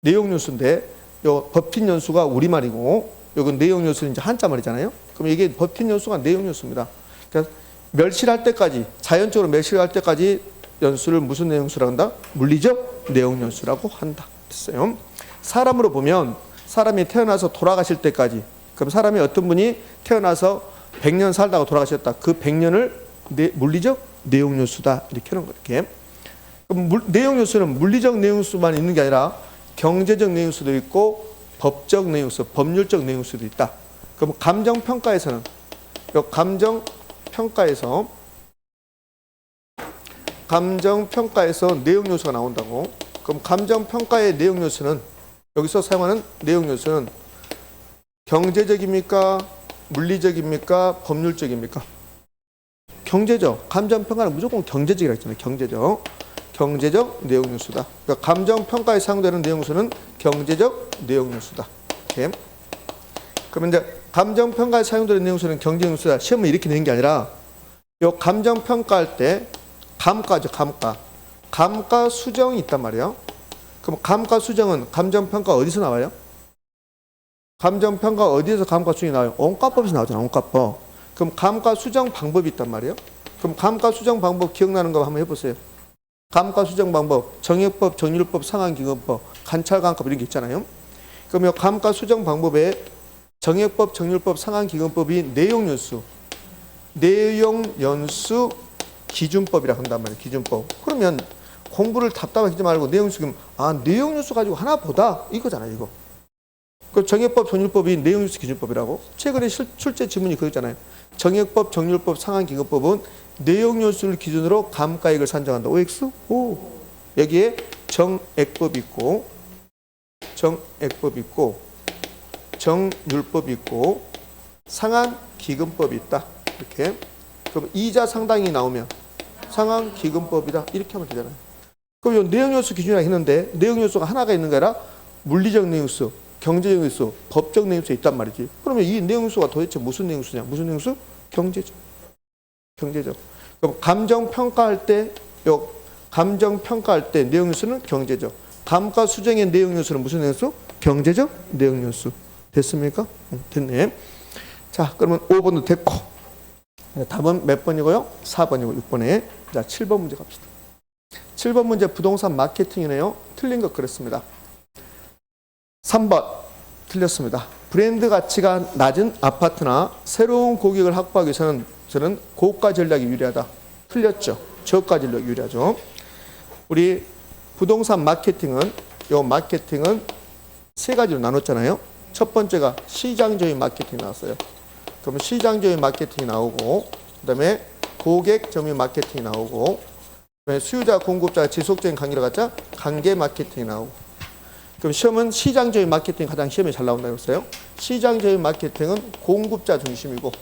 내용 연수인데 요 버틴 연수가 우리말이고 요건 내용 연수는 이제 한자 말이잖아요. 그럼 이게 버틴 연수가 내용 연수입니다. 그러니까 멸실할 때까지 자연적으로 멸실할 때까지 연수를 무슨 내용 연수라고 한다? 물리적 내용 연수라고 한다. 됐어요. 사람으로 보면 사람이 태어나서 돌아가실 때까지 그럼 사람이 어떤 분이 태어나서 100년 살다가 돌아가셨다. 그 100년을 물리적 내용 요소다. 이렇게 하는 거예요. 이렇게. 그럼 내용 요소는 물리적 내용 요소만 있는 게 아니라 경제적 내용 요소도 있고 법적 내용 요소, 법률적 내용 요소도 있다. 그럼 감정 평가에서는 감정 평가에서 내용 요소가 나온다고. 그럼 감정 평가의 내용 요소는 여기서 사용하는 내용 요소는 경제적입니까? 물리적입니까? 법률적입니까? 경제적. 감정평가는 무조건 경제적이라고 했잖아요. 경제적 내용 요소다. 그러니까 감정평가에 사용되는 내용 요소는 경제적 내용 요소다. 이렇게. 그러면 이제 감정평가에 사용되는 내용 요소는 경제적 요소다. 시험을 이렇게 내는 게 아니라 요 감정평가할 때 감가죠. 감가 수정이 있단 말이에요. 그럼 감가 수정은 감정평가 어디서 나와요? 감정평가 어디에서 감가 수정이 나와요? 원가법에서 나오잖아. 원가법. 그럼 감가 수정 방법이 있단 말이에요. 그럼 감가 수정 방법 기억나는 거 한번 해보세요. 감가 수정 방법, 정액법, 정률법, 상한기금법, 관찰감가 이런 게 있잖아요. 그러면 감가 수정 방법에 정액법, 정률법, 상한기금법이 내용연수 기준법이라 한단 말이에요. 기준법. 그러면 공부를 답답하게 하지 말고 내용연수 그러면 내용연수 가지고 하나 보다 이거잖아요. 이거. 그 정액법, 정률법이 내용연수 기준법이라고. 최근에 출제 지문이 그거잖아요. 정액법, 정률법, 상한기금법은 내용연수를 기준으로 감가액을 산정한다. OX? 오. 여기에 정액법이 있고 정률법이 있고 상한기금법이 있다. 이렇게. 그럼 이자 상당히 나오면 상한기금법이다. 이렇게 하면 되잖아요. 그럼 이 내용연수 기준이라 했는데 내용연수가 하나가 있는 게 아니라 물리적 내용수, 경제적 내용수, 법적 내용수가 있단 말이지. 그러면 이 내용수가 도대체 무슨 내용수냐? 무슨 내용수? 경제적. 그럼 감정평가할 때 내용연수는 경제적. 감가 수정의 내용연수는 무슨 내용수? 경제적 내용연수. 됐습니까? 됐네. 자, 그러면 5번도 됐고. 답은 몇 번이고요? 4번이고 6번에. 자, 7번 문제 갑시다. 7번 문제 부동산 마케팅이네요. 틀린 것 그랬습니다. 3번 틀렸습니다. 브랜드 가치가 낮은 아파트나 새로운 고객을 확보하기 위해서는 저는 고가 전략이 유리하다. 틀렸죠. 저가 전략이 유리하죠. 우리 부동산 마케팅은 세 가지로 나눴잖아요. 첫 번째가 시장적인 마케팅 나왔어요. 그러면 시장적인 마케팅이 나오고 그다음에 고객 점유 마케팅이 나오고 그다음에 수요자 공급자가 지속적인 관계를 갖자 관계 마케팅이 나오고 그럼 시험은 시장적인 마케팅이 가장 시험에 잘 나온다고 했어요. 시장적인 마케팅은 공급자 중심이고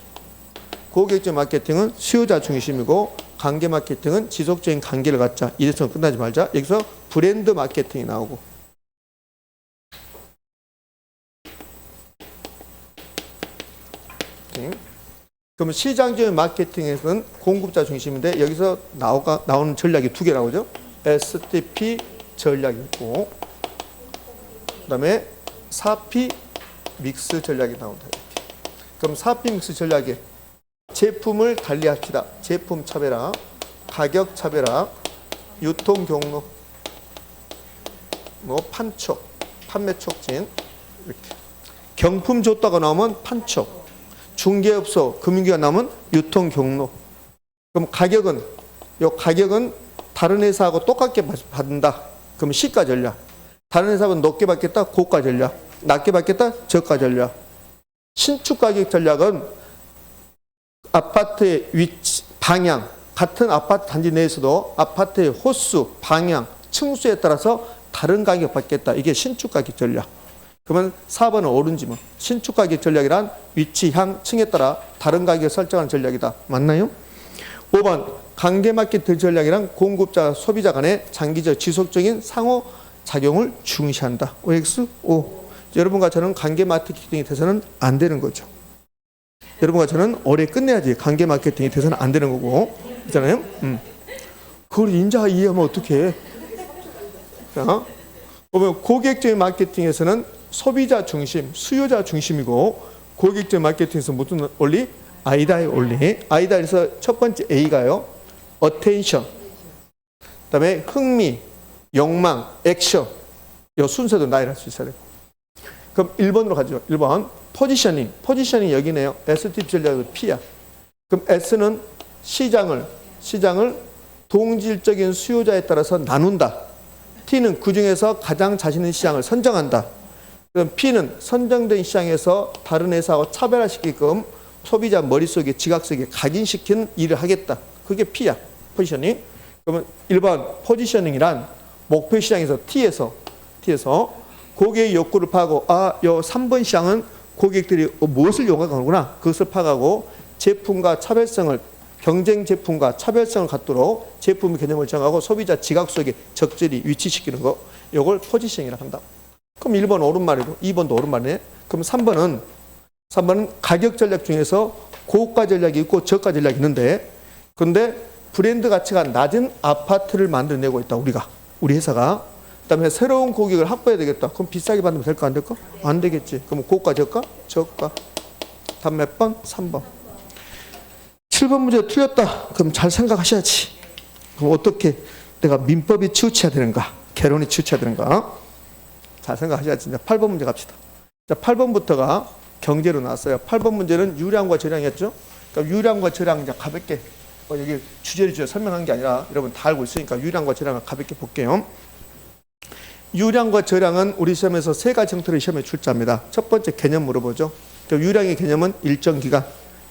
고객적 마케팅은 수요자 중심이고 관계 마케팅은 지속적인 관계를 갖자. 이래서 끝나지 말자. 여기서 브랜드 마케팅이 나오고 그러면 시장적인 마케팅에서는 공급자 중심인데 여기서 나오는 전략이 두 개 나오죠. STP 전략이 있고 그다음에 4P 믹스 전략이 나온다. 그럼 4P 믹스 전략에 제품을 달리합시다. 제품 차별화, 가격 차별화, 유통 경로, 판촉, 판매 촉진 이렇게. 경품 줬다가 나오면 판촉, 중개업소, 금융기관 나오면 유통 경로. 그럼 가격은 다른 회사하고 똑같게 받는다. 그럼 시가 전략. 다른 회사하고 높게 받겠다. 고가 전략. 낮게 받겠다. 저가 전략. 신축 가격 전략은 아파트의 위치, 방향, 같은 아파트 단지 내에서도 아파트의 호수, 방향, 층수에 따라서 다른 가격 받겠다. 이게 신축 가격 전략. 그러면 4번은 옳은지 뭐. 신축 가격 전략이란 위치, 향, 층에 따라 다른 가격을 설정하는 전략이다. 맞나요? 5번 관계 마케팅 전략이란 공급자, 소비자 간의 장기적 지속적인 상호작용을 중시한다. OX? O. 여러분과 저는 관계 마케팅이 돼서는 안 되는 거죠. 여러분과 저는 올해 끝내야지 관계 마케팅이 돼서는 안 되는 거고 그렇잖아요. 그걸 인자 이해하면 어떡해. 자, 보면 고객적인 마케팅에서는 소비자 중심, 수요자 중심이고 고객적인 마케팅에서 무슨 원리? 아이다의 원리. 아이다에서 첫 번째 A가요. attention. 그다음에 흥미, 욕망, 액션. 이 순서도 나열할 수 있어야 돼요. 그럼 1번으로 가죠. 1번. 포지셔닝. 포지셔닝 여기네요. STP 전략은 P야. 그럼 S는 시장을 동질적인 수요자에 따라서 나눈다. T는 그중에서 가장 자신 있는 시장을 선정한다. 그럼 P는 선정된 시장에서 다른 회사하고 차별화시키게끔 소비자 머릿속에 지각 속에 각인시키는 일을 하겠다. 그게 P야. 포지셔닝. 그러면 1번 포지셔닝이란 목표 시장에서 T에서 고객의 욕구를 파악하고 요 3번 시장은 고객들이 무엇을 요구하는구나. 그것을 파악하고 제품과 차별성을 경쟁 제품과 차별성을 갖도록 제품의 개념을 정하고 소비자 지각 속에 적절히 위치시키는 거. 이걸 포지셔닝이라고 한다. 그럼 1번 옳은 말이고 2번도 옳은 말이네. 그럼 3번은 가격 전략 중에서 고가 전략이 있고 저가 전략이 있는데 그런데 브랜드 가치가 낮은 아파트를 만들어내고 있다. 우리 회사가. 그다음에 새로운 고객을 확보해야 되겠다. 그럼 비싸게 받으면 될까 안 될까? 안 되겠지. 그럼 고가 저가? 저가. 답 몇 번? 3번. 7번 문제 틀렸다. 그럼 잘 생각하셔야지. 그럼 어떻게 내가 민법이 치우쳐야 되는가, 개론이 치우쳐야 되는가? 잘 생각하셔야지. 8번 문제 갑시다. 자, 8번부터가 경제로 나왔어요. 8번 문제는 유량과 저량이었죠. 그러니까 유량과 저량 이제 가볍게 여기 주제를 주어 설명한 게 아니라 여러분 다 알고 있으니까 유량과 저량을 가볍게 볼게요. 유량과 저량은 우리 시험에서 세 가지 형태로 시험에 출제합니다. 첫 번째 개념 물어보죠. 유량의 개념은 일정 기간,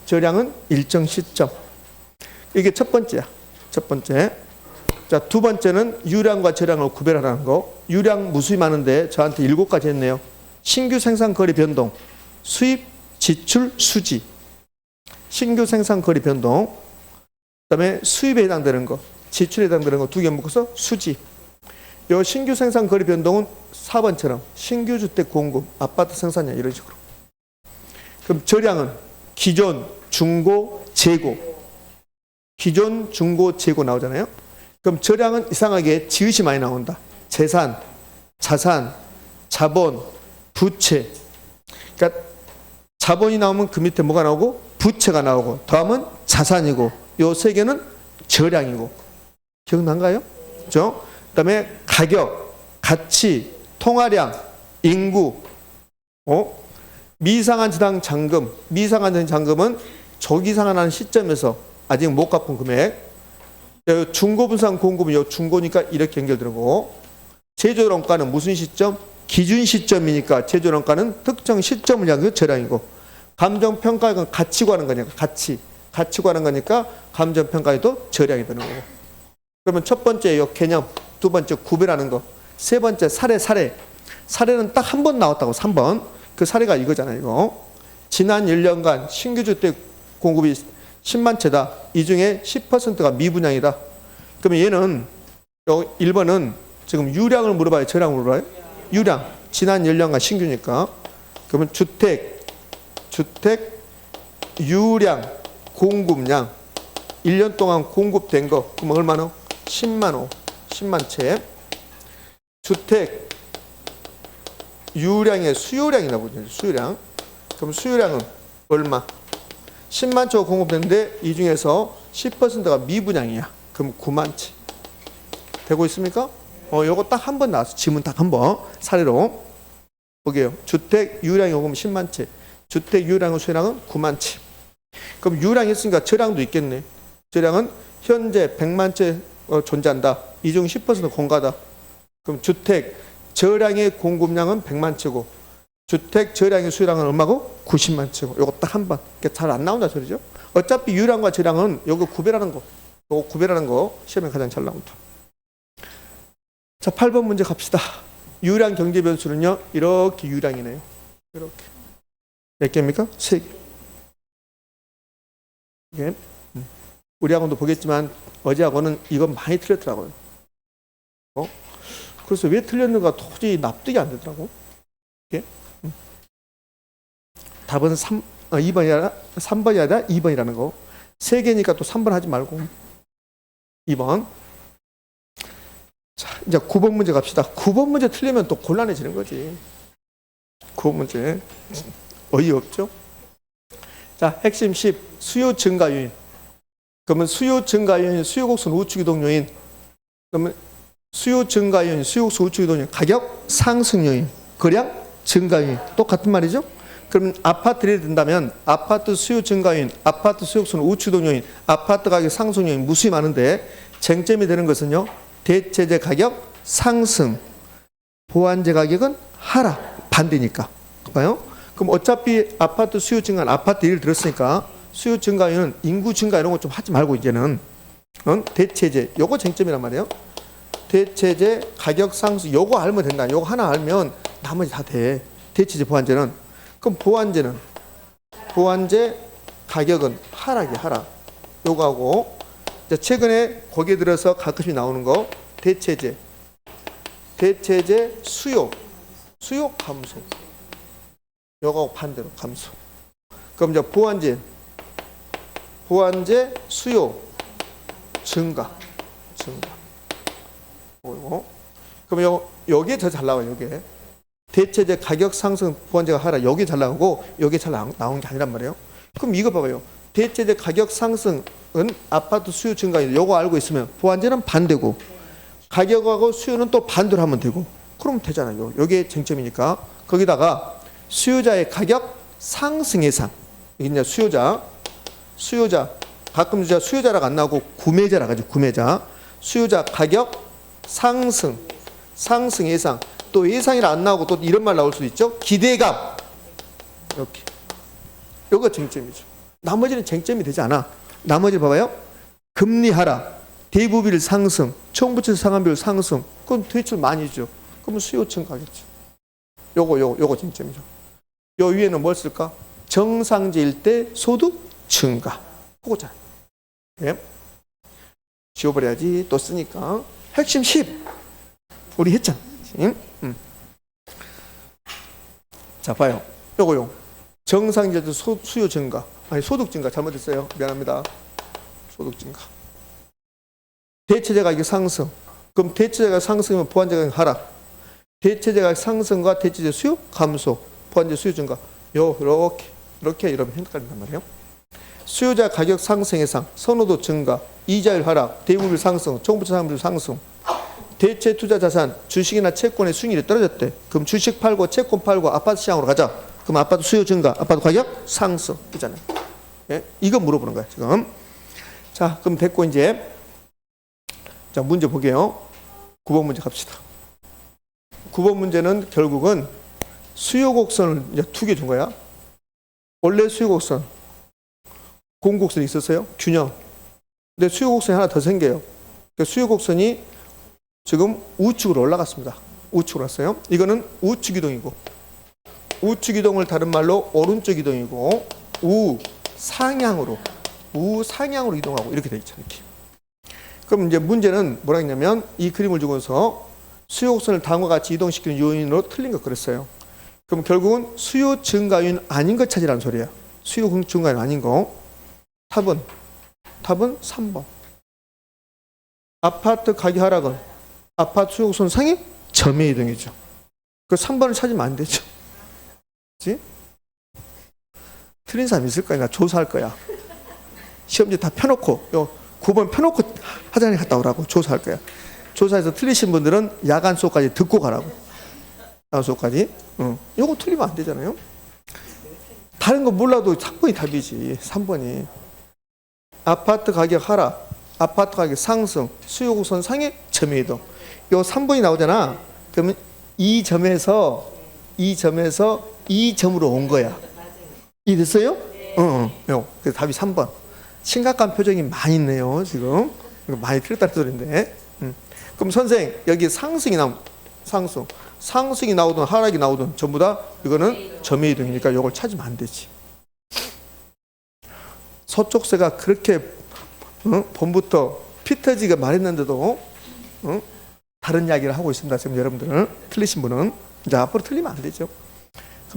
저량은 일정 시점. 이게 첫 번째야. 첫 번째. 자, 두 번째는 유량과 저량을 구별하라는 거. 유량 무수히 많은데 저한테 7가지 했네요. 신규 생산 거리 변동, 수입, 지출, 수지. 신규 생산 거리 변동, 그다음에 수입에 해당되는 거, 지출에 해당되는 거 2개 묶어서 수지. 요 신규 생산 거리 변동은 4번처럼 신규 주택 공급, 아파트 생산량 이런 식으로. 그럼 저량은 기존, 중고, 재고. 기존, 중고, 재고 나오잖아요. 그럼 저량은 이상하게 지읒이 많이 나온다. 재산, 자산, 자본, 부채. 그러니까 자본이 나오면 그 밑에 뭐가 나오고 부채가 나오고 다음은 자산이고 요 세 개는 저량이고. 기억난가요? 그렇죠? 그다음에 가격, 가치, 통화량, 인구, 미상한 지당 잔금. 미상한 잔금은 조기상환하는 시점에서 아직 못 갚은 금액. 중고분산 공급은 요 중고니까 이렇게 연결되고, 제조원가는 무슨 시점? 기준 시점이니까 제조원가는 특정 시점을 향한 저량이고, 감정평가액은 가치 구하는 거니까 가치 구하는 거니까 감정평가액도 저량이 되는 거고. 그러면 첫 번째 요 개념, 두 번째 구별하는 거, 세 번째 사례는 딱 한 번 나왔다고. 3번 그 사례가 이거잖아요. 이거 지난 1년간 신규 주택 공급이 10만 채다. 이 중에 10%가 미분양이다. 그러면 얘는 1번은 지금 유량을 물어봐요, 저량을 물어봐요? 유량. 지난 1년간 신규니까. 그러면 주택 유량 공급량 1년 동안 공급된 거 그럼 얼마나? 10만 채. 주택 유량의 수요량이라고 보죠. 수요량. 그럼 수요량은 얼마? 10만 채가 공급됐는데 이 중에서 10%가 미분양이야. 그럼 9만 채. 되고 있습니까? 요거 딱 한 번 나왔어. 지문 딱 한 번. 사례로 보게요. 주택 유량이 오면 10만 채. 주택 유량의 수요량은 9만 채. 그럼 유량이 있으니까 저량도 있겠네. 저량은 현재 100만 채 존재한다. 이 중 10% 공가다. 그럼 주택 저량의 공급량은 100만 채고 주택 저량의 수요량은 얼마고? 90만 채고. 요거 딱 한 번. 잘 안 나온다 소리죠. 어차피 유량과 저량은 요거 구별하는 거. 요거 구별하는 거 시험에 가장 잘 나온다. 자, 8번 문제 갑시다. 유량 경제 변수는요. 이렇게 유량이네요. 이렇게. 몇 개입니까? 3개. 이게 우리 학원도 보겠지만 어제하고는 이건 많이 틀렸더라고요. 그래서 왜 틀렸는가 도저히 납득이 안 되더라고. 이게. 답은 2번이 아니라 3번이 아니라 2번이라는 거. 3개니까 또 3번 하지 말고 2번. 자, 이제 9번 문제 갑시다. 9번 문제 틀리면 또 곤란해지는 거지. 9번 문제 어이없죠? 자, 핵심 10 수요 증가 요인. 그러면 수요 증가 요인, 수요곡선 우측 이동 요인. 그러면 수요 증가 요인, 수요곡선 우측 이동 요인, 가격 상승 요인, 거량 증가 요인. 똑같은 말이죠? 그럼 아파트를 든다면 아파트 수요 증가 요인, 아파트 수요곡선 우측 이동 요인, 아파트 가격 상승 요인 무수히 많은데 쟁점이 되는 것은요. 대체재 가격 상승, 보완재 가격은 하락. 반대니까. 봐요? 그럼 어차피 아파트 수요 증가, 아파트 예를 들었으니까 수요 증가율은 인구 증가 이런 거 좀 하지 말고 이제는 대체재 요거 쟁점이란 말이에요. 대체재 가격 상승 요거 알면 된다. 요거 하나 알면 나머지 다 돼. 대체재 보완재는. 그럼 보완재 가격은 하락이 하락. 요거하고 이제 최근에 거기에 들어서 가끔씩 나오는 거 대체재 수요 감소. 요거하고 반대로 감소. 그럼 이제 보완재 수요 증가. 그럼 여기에 더 잘 나와요. 여기에 대체재 가격 상승, 보완재가 하락. 여기 잘 나오고 여기 잘 나온 게 아니란 말이에요. 그럼 이거 봐봐요. 대체재 가격 상승은 아파트 수요 증가인데 요거 알고 있으면 보완재는 반대고 가격하고 수요는 또 반대로 하면 되고 그러면 되잖아요. 이게 쟁점이니까. 거기다가 수요자의 가격 상승 예상. 이게 이제 수요자 가끔 이제 수요자라고 안 나오고 구매자라고 하죠. 구매자. 수요자 가격 상승 예상. 또 예상이라 안 나오고 또 이런 말 나올 수도 있죠. 기대감. 이렇게. 요거 쟁점이죠. 나머지는 쟁점이 되지 않아. 나머지 봐봐요. 금리 하락, 대부비율 상승, 총부채 상환비율 상승. 그럼 대출 많이 줘. 그러면 수요 증가겠죠. 요거 쟁점이죠. 요 위에는 뭘 쓸까? 정상제일 때 소득 증가. 그거잖아요. 예? 지워버려야지. 또 쓰니까. 핵심 10. 우리 했잖아. 자, 봐요. 요거요. 정상제도 수요 증가. 아니, 소득 증가. 잘못했어요. 미안합니다. 소득 증가. 대체재 가격 상승. 그럼 대체재 가격 상승이면 보완재 가격 하락. 대체재 가격 상승과 대체재 수요 감소. 보완재 수요 증가. 이렇게 이러면 헷갈린단 말이에요. 수요자 가격 상승 예상, 선호도 증가, 이자율 하락, 대부비율 상승, 총부채 상환비율 상승. 대체 투자 자산, 주식이나 채권의 수익률이 떨어졌대. 그럼 주식 팔고 채권 팔고 아파트 시장으로 가자. 그럼 아파트 수요 증가, 아파트 가격 상승. 있잖아요. 예? 이거 물어보는 거야, 지금. 자, 그럼 됐고, 이제. 자, 문제 보게요. 9번 문제 갑시다. 9번 문제는 결국은 수요 곡선을 이제 2개 준 거야. 원래 수요 곡선, 공곡선이 있었어요. 균형. 근데 수요 곡선이 하나 더 생겨요. 그러니까 수요 곡선이 지금 우측으로 올라갔습니다. 우측으로 왔어요. 이거는 우측 이동이고, 우측 이동을 다른 말로 오른쪽 이동이고, 우상향으로 이동하고 이렇게 돼 있죠. 이렇게. 그럼 이제 문제는 뭐라 했냐면 이 그림을 주고서 수요 곡선을 다음과 같이 이동시키는 요인으로 틀린 것 그랬어요. 그럼 결국은 수요 증가 요인 아닌 것 찾으라는 소리야. 수요 증가 요인 아닌 거. 답은 3번. 아파트 가격 하락은 아파트 수요 곡선 상위 점의 이동이죠. 그 3번을 찾으면 안 되죠. 그렇지? 틀린 사람 있을 거야. 나 조사할 거야. 시험지 다 펴놓고 9번 펴놓고 화장실 갔다 오라고 조사할 거야. 조사해서 틀리신 분들은 야간 수업까지 듣고 가라고. 야간 수업까지. 요거 틀리면 안 되잖아요. 다른 거 몰라도 3번이 답이지. 3번이. 아파트 가격 하락, 아파트 가격 상승, 수요 곡선 상위 점의 이동. 요 3번이 나오잖아. 그러면 이 점에서 이 점으로 온 거야. 이해됐어요? 요. 그래서 답이 3번. 심각한 표정이 많이 있네요, 지금. 이거 많이 틀렸다는 소리인데. 그럼 선생, 여기 상승이 나오든 하락이 나오든 전부 다 이거는 점의 이동이니까 이걸 찾으면 안 되지. 서쪽세가 그렇게 봄부터 피 터지게 말했는데도 다른 이야기를 하고 있습니다. 지금 여러분들은 틀리신 분은 이제 앞으로 틀리면 안 되죠.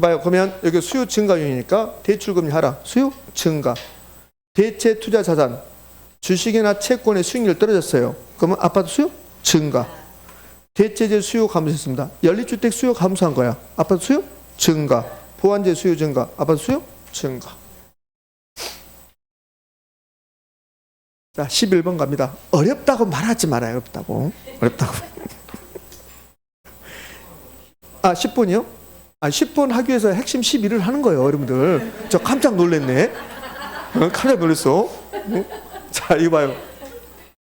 봐요. 그러면 여기 수요 증가 요인이니까 대출금리 하락, 수요 증가. 대체 투자 자산, 주식이나 채권의 수익률 떨어졌어요. 그러면 아파트 수요 증가. 대체재 수요 감소했습니다. 연립주택 수요 감소한 거야. 아파트 수요 증가. 보완재 수요 증가. 아파트 수요 증가. 자, 11번 갑니다. 어렵다고 말하지 말아요. 어렵다고. 10번이요? 10번 하기 위해서 핵심 11을 하는 거예요, 여러분들. 저 깜짝 놀랐네. 깜짝 놀랐어. 자, 이거 봐요.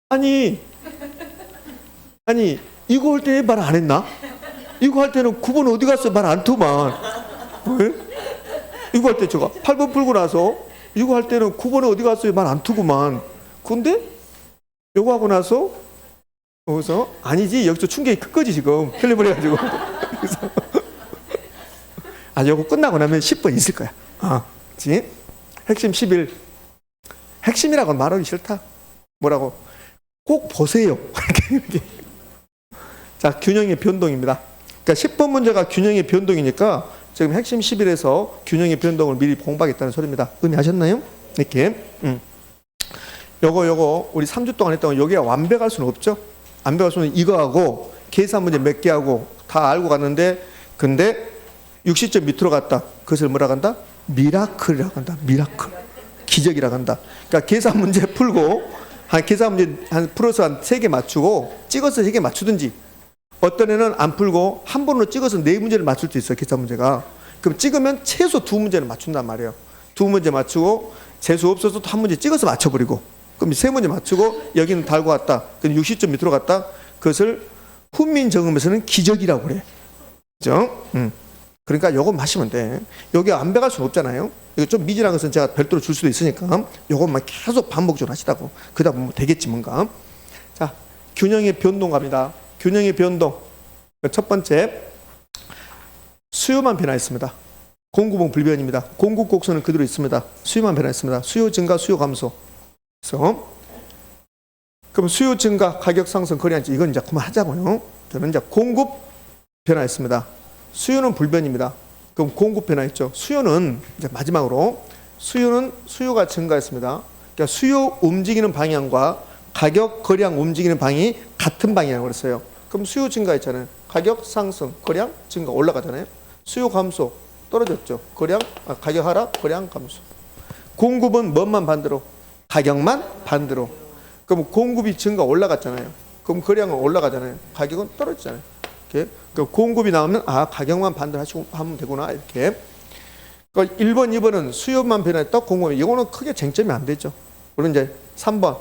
아니, 이거 할 때 말 안 했나? 이거 할 때는 9번 어디 갔어? 말 안 터만. 이거 할 때 제가 8번 풀고 나서 이거 할 때는 9번에 어디 갔어요? 말 안 투구만. 근데 이거 하고 나서 여기서 아니지, 여기서 충격이 큰 거지 지금. 흘려버려가지고. 그래서 이거 끝나고 나면 10번 있을 거야. 그치? 핵심 11. 핵심이라고 말하기 싫다. 뭐라고? 꼭 보세요. 자, 균형의 변동입니다. 그러니까 10번 문제가 균형의 변동이니까 지금 핵심 11에서 균형의 변동을 미리 공부하겠다는 소리입니다. 의미하셨나요? 이렇게. 요거 우리 3주 동안 했던 거 여기가 완벽할 수는 없죠. 완벽할 수는 이거하고 계산 문제 몇 개 하고 다 알고 갔는데 근데 60점 밑으로 갔다. 그것을 뭐라 한다? 미라클이라고 한다. 미라클. 기적이라고 한다. 그러니까 계산 문제 풀고 한 계산 문제 한 풀어서 한 3개 맞추고 찍어서 3개 맞추든지, 어떤 애는 안 풀고 한 번으로 찍어서 4문제를 맞출 수 있어요. 계산 문제가. 그럼 찍으면 최소 2문제는 맞춘단 말이에요. 2문제 맞추고 재수 없어서 또 한 문제 찍어서 맞춰버리고, 그럼 3문제 맞추고 여기는 달고 갔다. 그럼 60점 밑으로 갔다. 그것을 훈민정음에서는 기적이라고 그래. 그죠? 그러니까 요거 마시면 돼. 여기 안 배갈 수는 없잖아요. 이거 좀 미진한 것은 제가 별도로 줄 수도 있으니까 요것만 계속 반복적으로 하시다고. 그러다 보면 되겠지 뭔가. 자, 균형의 변동 갑니다. 균형의 변동. 첫 번째, 수요만 변화했습니다. 공급은 불변입니다. 공급 곡선은 그대로 있습니다. 수요만 변화했습니다. 수요 증가, 수요 감소. 그래서 그럼 수요 증가, 가격 상승, 거래 안치, 이건 이제 그만하자고요. 저는 이제 공급 변화했습니다. 수요는 불변입니다. 그럼 공급 변화했죠. 수요는 이제 마지막으로 수요가 증가했습니다. 그러니까 수요 움직이는 방향과 가격 거래량 움직이는 방향이 같은 방향이라고 그랬어요. 그럼 수요 증가했잖아요. 가격 상승, 거래량 증가 올라가잖아요. 수요 감소 떨어졌죠. 가격 하락, 거래량 감소. 공급은 뭐만 반대로? 가격만 반대로. 그럼 공급이 증가 올라갔잖아요. 그럼 거래량은 올라가잖아요. 가격은 떨어지잖아요. 이렇게. 그 공급이 나오면 가격만 반대로 하시고 하면 되구나 이렇게. 그러니까 1번, 2번은 수요만 변화했다. 공급이 이거는 크게 쟁점이 안 되죠. 물론 이제 3번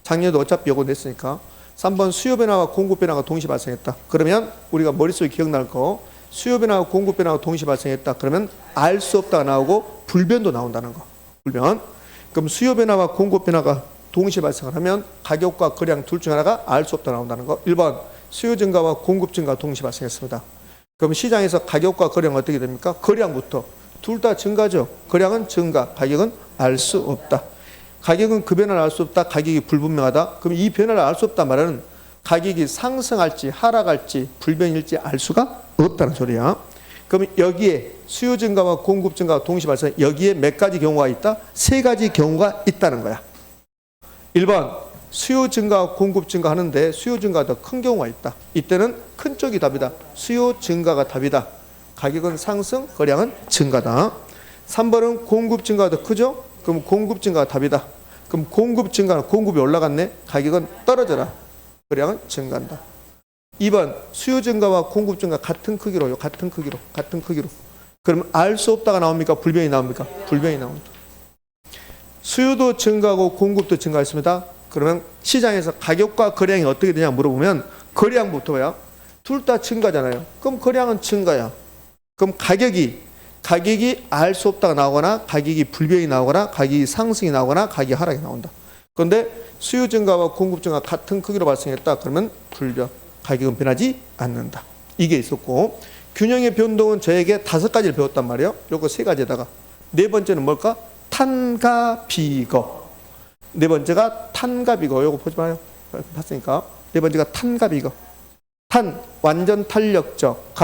작년에도 어차피 요거 냈으니까 3번 수요 변화와 공급 변화가 동시 발생했다. 그러면 우리가 머릿속에 기억날 거, 수요 변화와 공급 변화가 동시 발생했다. 그러면 알 수 없다가 나오고 불변도 나온다는 거. 불변. 그럼 수요 변화와 공급 변화가 동시 발생을 하면 가격과 거래량 둘 중 하나가 알 수 없다 나온다는 거. 1번 수요 증가와 공급 증가 동시 발생했습니다. 그럼 시장에서 가격과 거래량 어떻게 됩니까? 거래량부터 둘 다 증가죠. 거래량은 증가, 가격은 알 수 없다. 가격은 그 변화를 알 수 없다. 가격이 불분명하다. 그럼 이 변화를 알 수 없다 말은 가격이 상승할지 하락할지 불변일지 알 수가 없다는 소리야. 그럼 여기에 수요 증가와 공급 증가가 동시 발생, 여기에 몇 가지 경우가 있다? 3가지 경우가 있다는 거야. 1번 수요 증가와 공급 증가하는데 수요 증가가 더 큰 경우가 있다. 이때는 큰 쪽이 답이다. 수요 증가가 답이다. 가격은 상승, 거래량은 증가다. 3번은 공급 증가가 더 크죠? 그럼 공급 증가가 답이다. 그럼 공급이 올라갔네. 가격은 떨어져라. 거래량은 증가한다. 2번 수요 증가와 공급 증가 같은 크기로. 그러면 알 수 없다가 나옵니까? 불변이 나옵니까? 불변이 나옵니다. 수요도 증가하고 공급도 증가했습니다. 그러면 시장에서 가격과 거래량이 어떻게 되냐 물어보면 거래량부터야. 둘 다 증가잖아요. 그럼 거래량은 증가야. 그럼 가격이 알 수 없다가 나오거나 가격이 불변이 나오거나 가격이 상승이 나오거나 가격이 하락이 나온다. 그런데 수요 증가와 공급 증가 같은 크기로 발생했다. 그러면 불변. 가격은 변하지 않는다. 이게 있었고, 균형의 변동은 저에게 5가지를 배웠단 말이에요. 요거 3가지에다가 4번째는 뭘까? 탄가 비거. 4번째가 탄가 비거. 요거 보지 마요. 봤으니까. 4번째가 탄가 비거. 탄 완전 탄력적,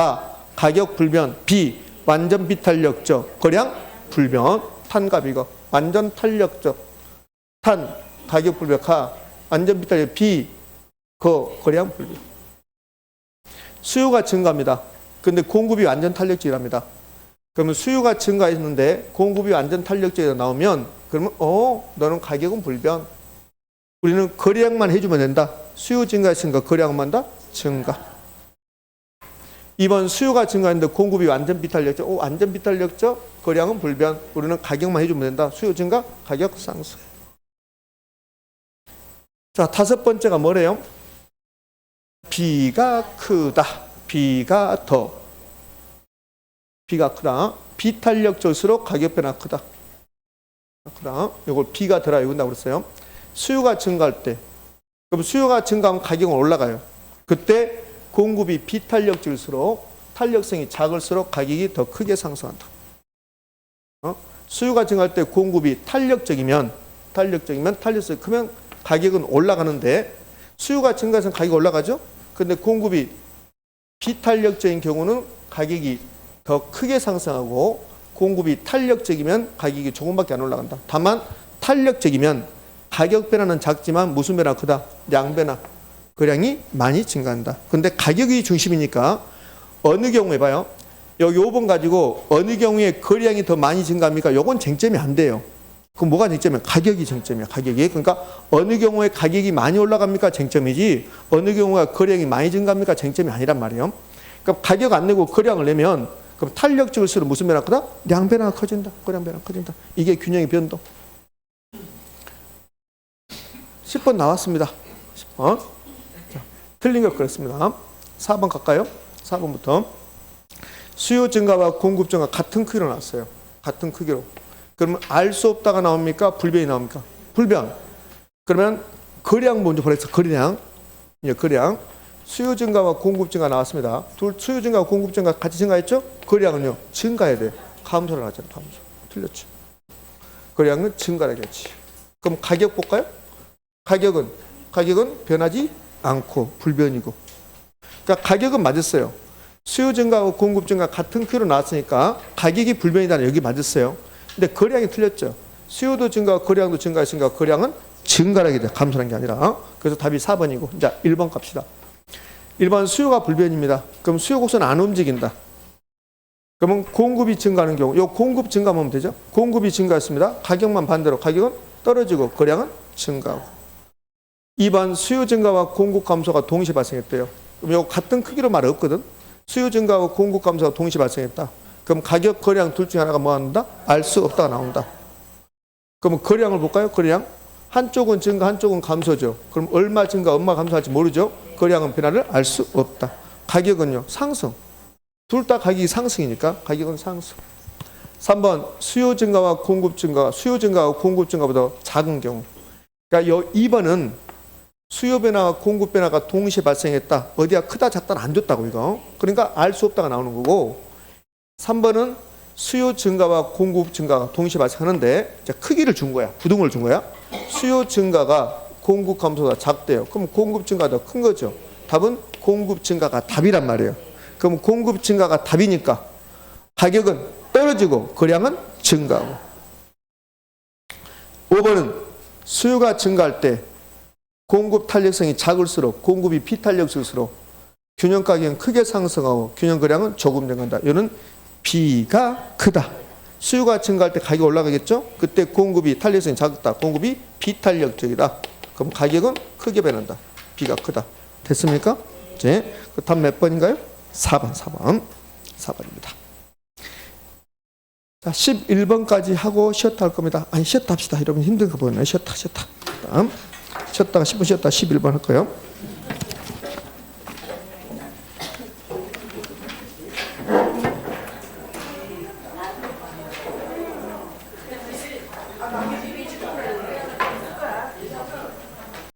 가격 불변, 비 완전 비탄력적, 거래량 불변. 탄가 비거. 완전 탄력적, 탄 가격 불변, 완전 비탄력, 비 거래량 불변. 수요가 증가합니다. 근데 공급이 완전 탄력적이랍니다. 그러면 수요가 증가했는데 공급이 완전 탄력적이라 나오면 그러면 너는 가격은 불변. 우리는 거래량만 해주면 된다. 수요 증가했으니까 거래량만 다 증가. 2번 수요가 증가했는데 공급이 완전 비탄력적. 완전 비탄력적. 거래량은 불변. 우리는 가격만 해주면 된다. 수요 증가, 가격 상승. 자, 5번째가 뭐래요? 비가 크다. 비가 크다. 비탄력적일수록 가격 변화 크다. 이걸 비가 더라 이건다고 그랬어요. 수요가 증가할 때, 그럼 수요가 증가하면 가격은 올라가요. 그때 공급이 비탄력적일수록 탄력성이 작을수록 가격이 더 크게 상승한다. 수요가 증가할 때 공급이 탄력적이면 탄력성이 크면 가격은 올라가는데 수요가 증가해서 가격이 올라가죠. 근데 공급이 비탄력적인 경우는 가격이 더 크게 상승하고 공급이 탄력적이면 가격이 조금밖에 안 올라간다. 다만 탄력적이면 가격 변화는 작지만 무슨 변화가 크다? 량 변화. 거량이 많이 증가한다. 근데 가격이 중심이니까 어느 경우에 봐요. 여기 5번 가지고 어느 경우에 거량이 더 많이 증가합니까? 요건 쟁점이 안 돼요. 그럼 뭐가 쟁점이야? 가격이 쟁점이야. 가격이. 그러니까 어느 경우에 가격이 많이 올라갑니까? 쟁점이지. 어느 경우가 거래량이 많이 증가합니까? 쟁점이 아니란 말이에요. 그러니까 가격 안 내고 거래량을 내면 그럼 탄력적일수록 무슨 변화가 크다? 량 변화가 커진다. 거래량 변화가 커진다. 이게 균형의 변동. 10번 나왔습니다. 10번. 자, 틀린 거 그렇습니다. 4번 갈까요? 4번부터. 수요 증가와 공급 증가 같은 크기로 나왔어요. 같은 크기로. 그러면 알 수 없다가 나옵니까? 불변이 나옵니까? 불변. 그러면 거래량 먼저 보냈어. 거래량. 예, 거래량. 수요 증가와 공급 증가 나왔습니다. 둘 수요 증가와 공급 증가 같이 증가했죠? 거래량은요. 증가해야 돼. 감소를 하잖아. 감소. 틀렸죠. 거래량은 증가하겠지. 그럼 가격 볼까요? 가격은 변하지 않고 불변이고. 그러니까 가격은 맞았어요. 수요 증가와 공급 증가 같은 크기로 나왔으니까 가격이 불변이다. 여기 맞았어요. 근데 거래량이 틀렸죠. 수요도 증가, 거래량도 증가했으니까 거래량은 증가하게 돼. 감소하는 게 아니라. 그래서 답이 4번이고. 자, 1번 갑시다. 1번 수요가 불변입니다. 그럼 수요 곡선은 안 움직인다. 그러면 공급이 증가하는 경우, 요 공급 증가하면 되죠. 공급이 증가했습니다. 가격만 반대로 가격은 떨어지고 거래량은 증가하고. 2번 수요 증가와 공급 감소가 동시에 발생했대요. 그럼 요 같은 크기로 말 없거든. 수요 증가와 공급 감소가 동시에 발생했다. 그럼 가격, 거래량 둘 중에 하나가 뭐 한다? 알 수 없다가 나온다. 그러면 거래량을 볼까요? 거래량. 한쪽은 증가, 한쪽은 감소죠. 그럼 얼마 증가, 얼마 감소할지 모르죠. 거래량은 변화를 알 수 없다. 가격은요. 상승. 둘 다 가격이 상승이니까 가격은 상승. 3번 수요 증가와 공급 증가, 수요 증가와 공급 증가보다 작은 경우. 그러니까 2번은 수요 변화와 공급 변화가 동시에 발생했다. 어디가 크다 작다는 안 줬다고 이거. 그러니까 알 수 없다가 나오는 거고. 3번은 수요 증가와 공급 증가가 동시에 발생하는데 크기를 준 거야. 부등을 준 거야. 수요 증가가 공급 감소가 작대요. 그럼 공급 증가가 더 큰 거죠. 답은 공급 증가가 답이란 말이에요. 그럼 공급 증가가 답이니까 가격은 떨어지고 거량은 증가하고. 5번은 수요가 증가할 때 공급 탄력성이 작을수록 공급이 비탄력성일수록 균형 가격은 크게 상승하고 균형 거량은 조금 증가한다. 이거는 B가 크다. 수요가 증가할 때 가격이 올라가겠죠? 그때 공급이 탄력성이 작다. 공급이 비탄력적이다. 그럼 가격은 크게 변한다. B가 크다. 됐습니까? 이제 그 답 몇 번인가요? 4번입니다. 자, 11번까지 하고 쉬었다 할 겁니다. 아니, 쉬었다 합시다. 여러분 힘든 거 보이나요? 쉬었다. 다음. 쉬었다가 10분 쉬었다 11번 할 거예요.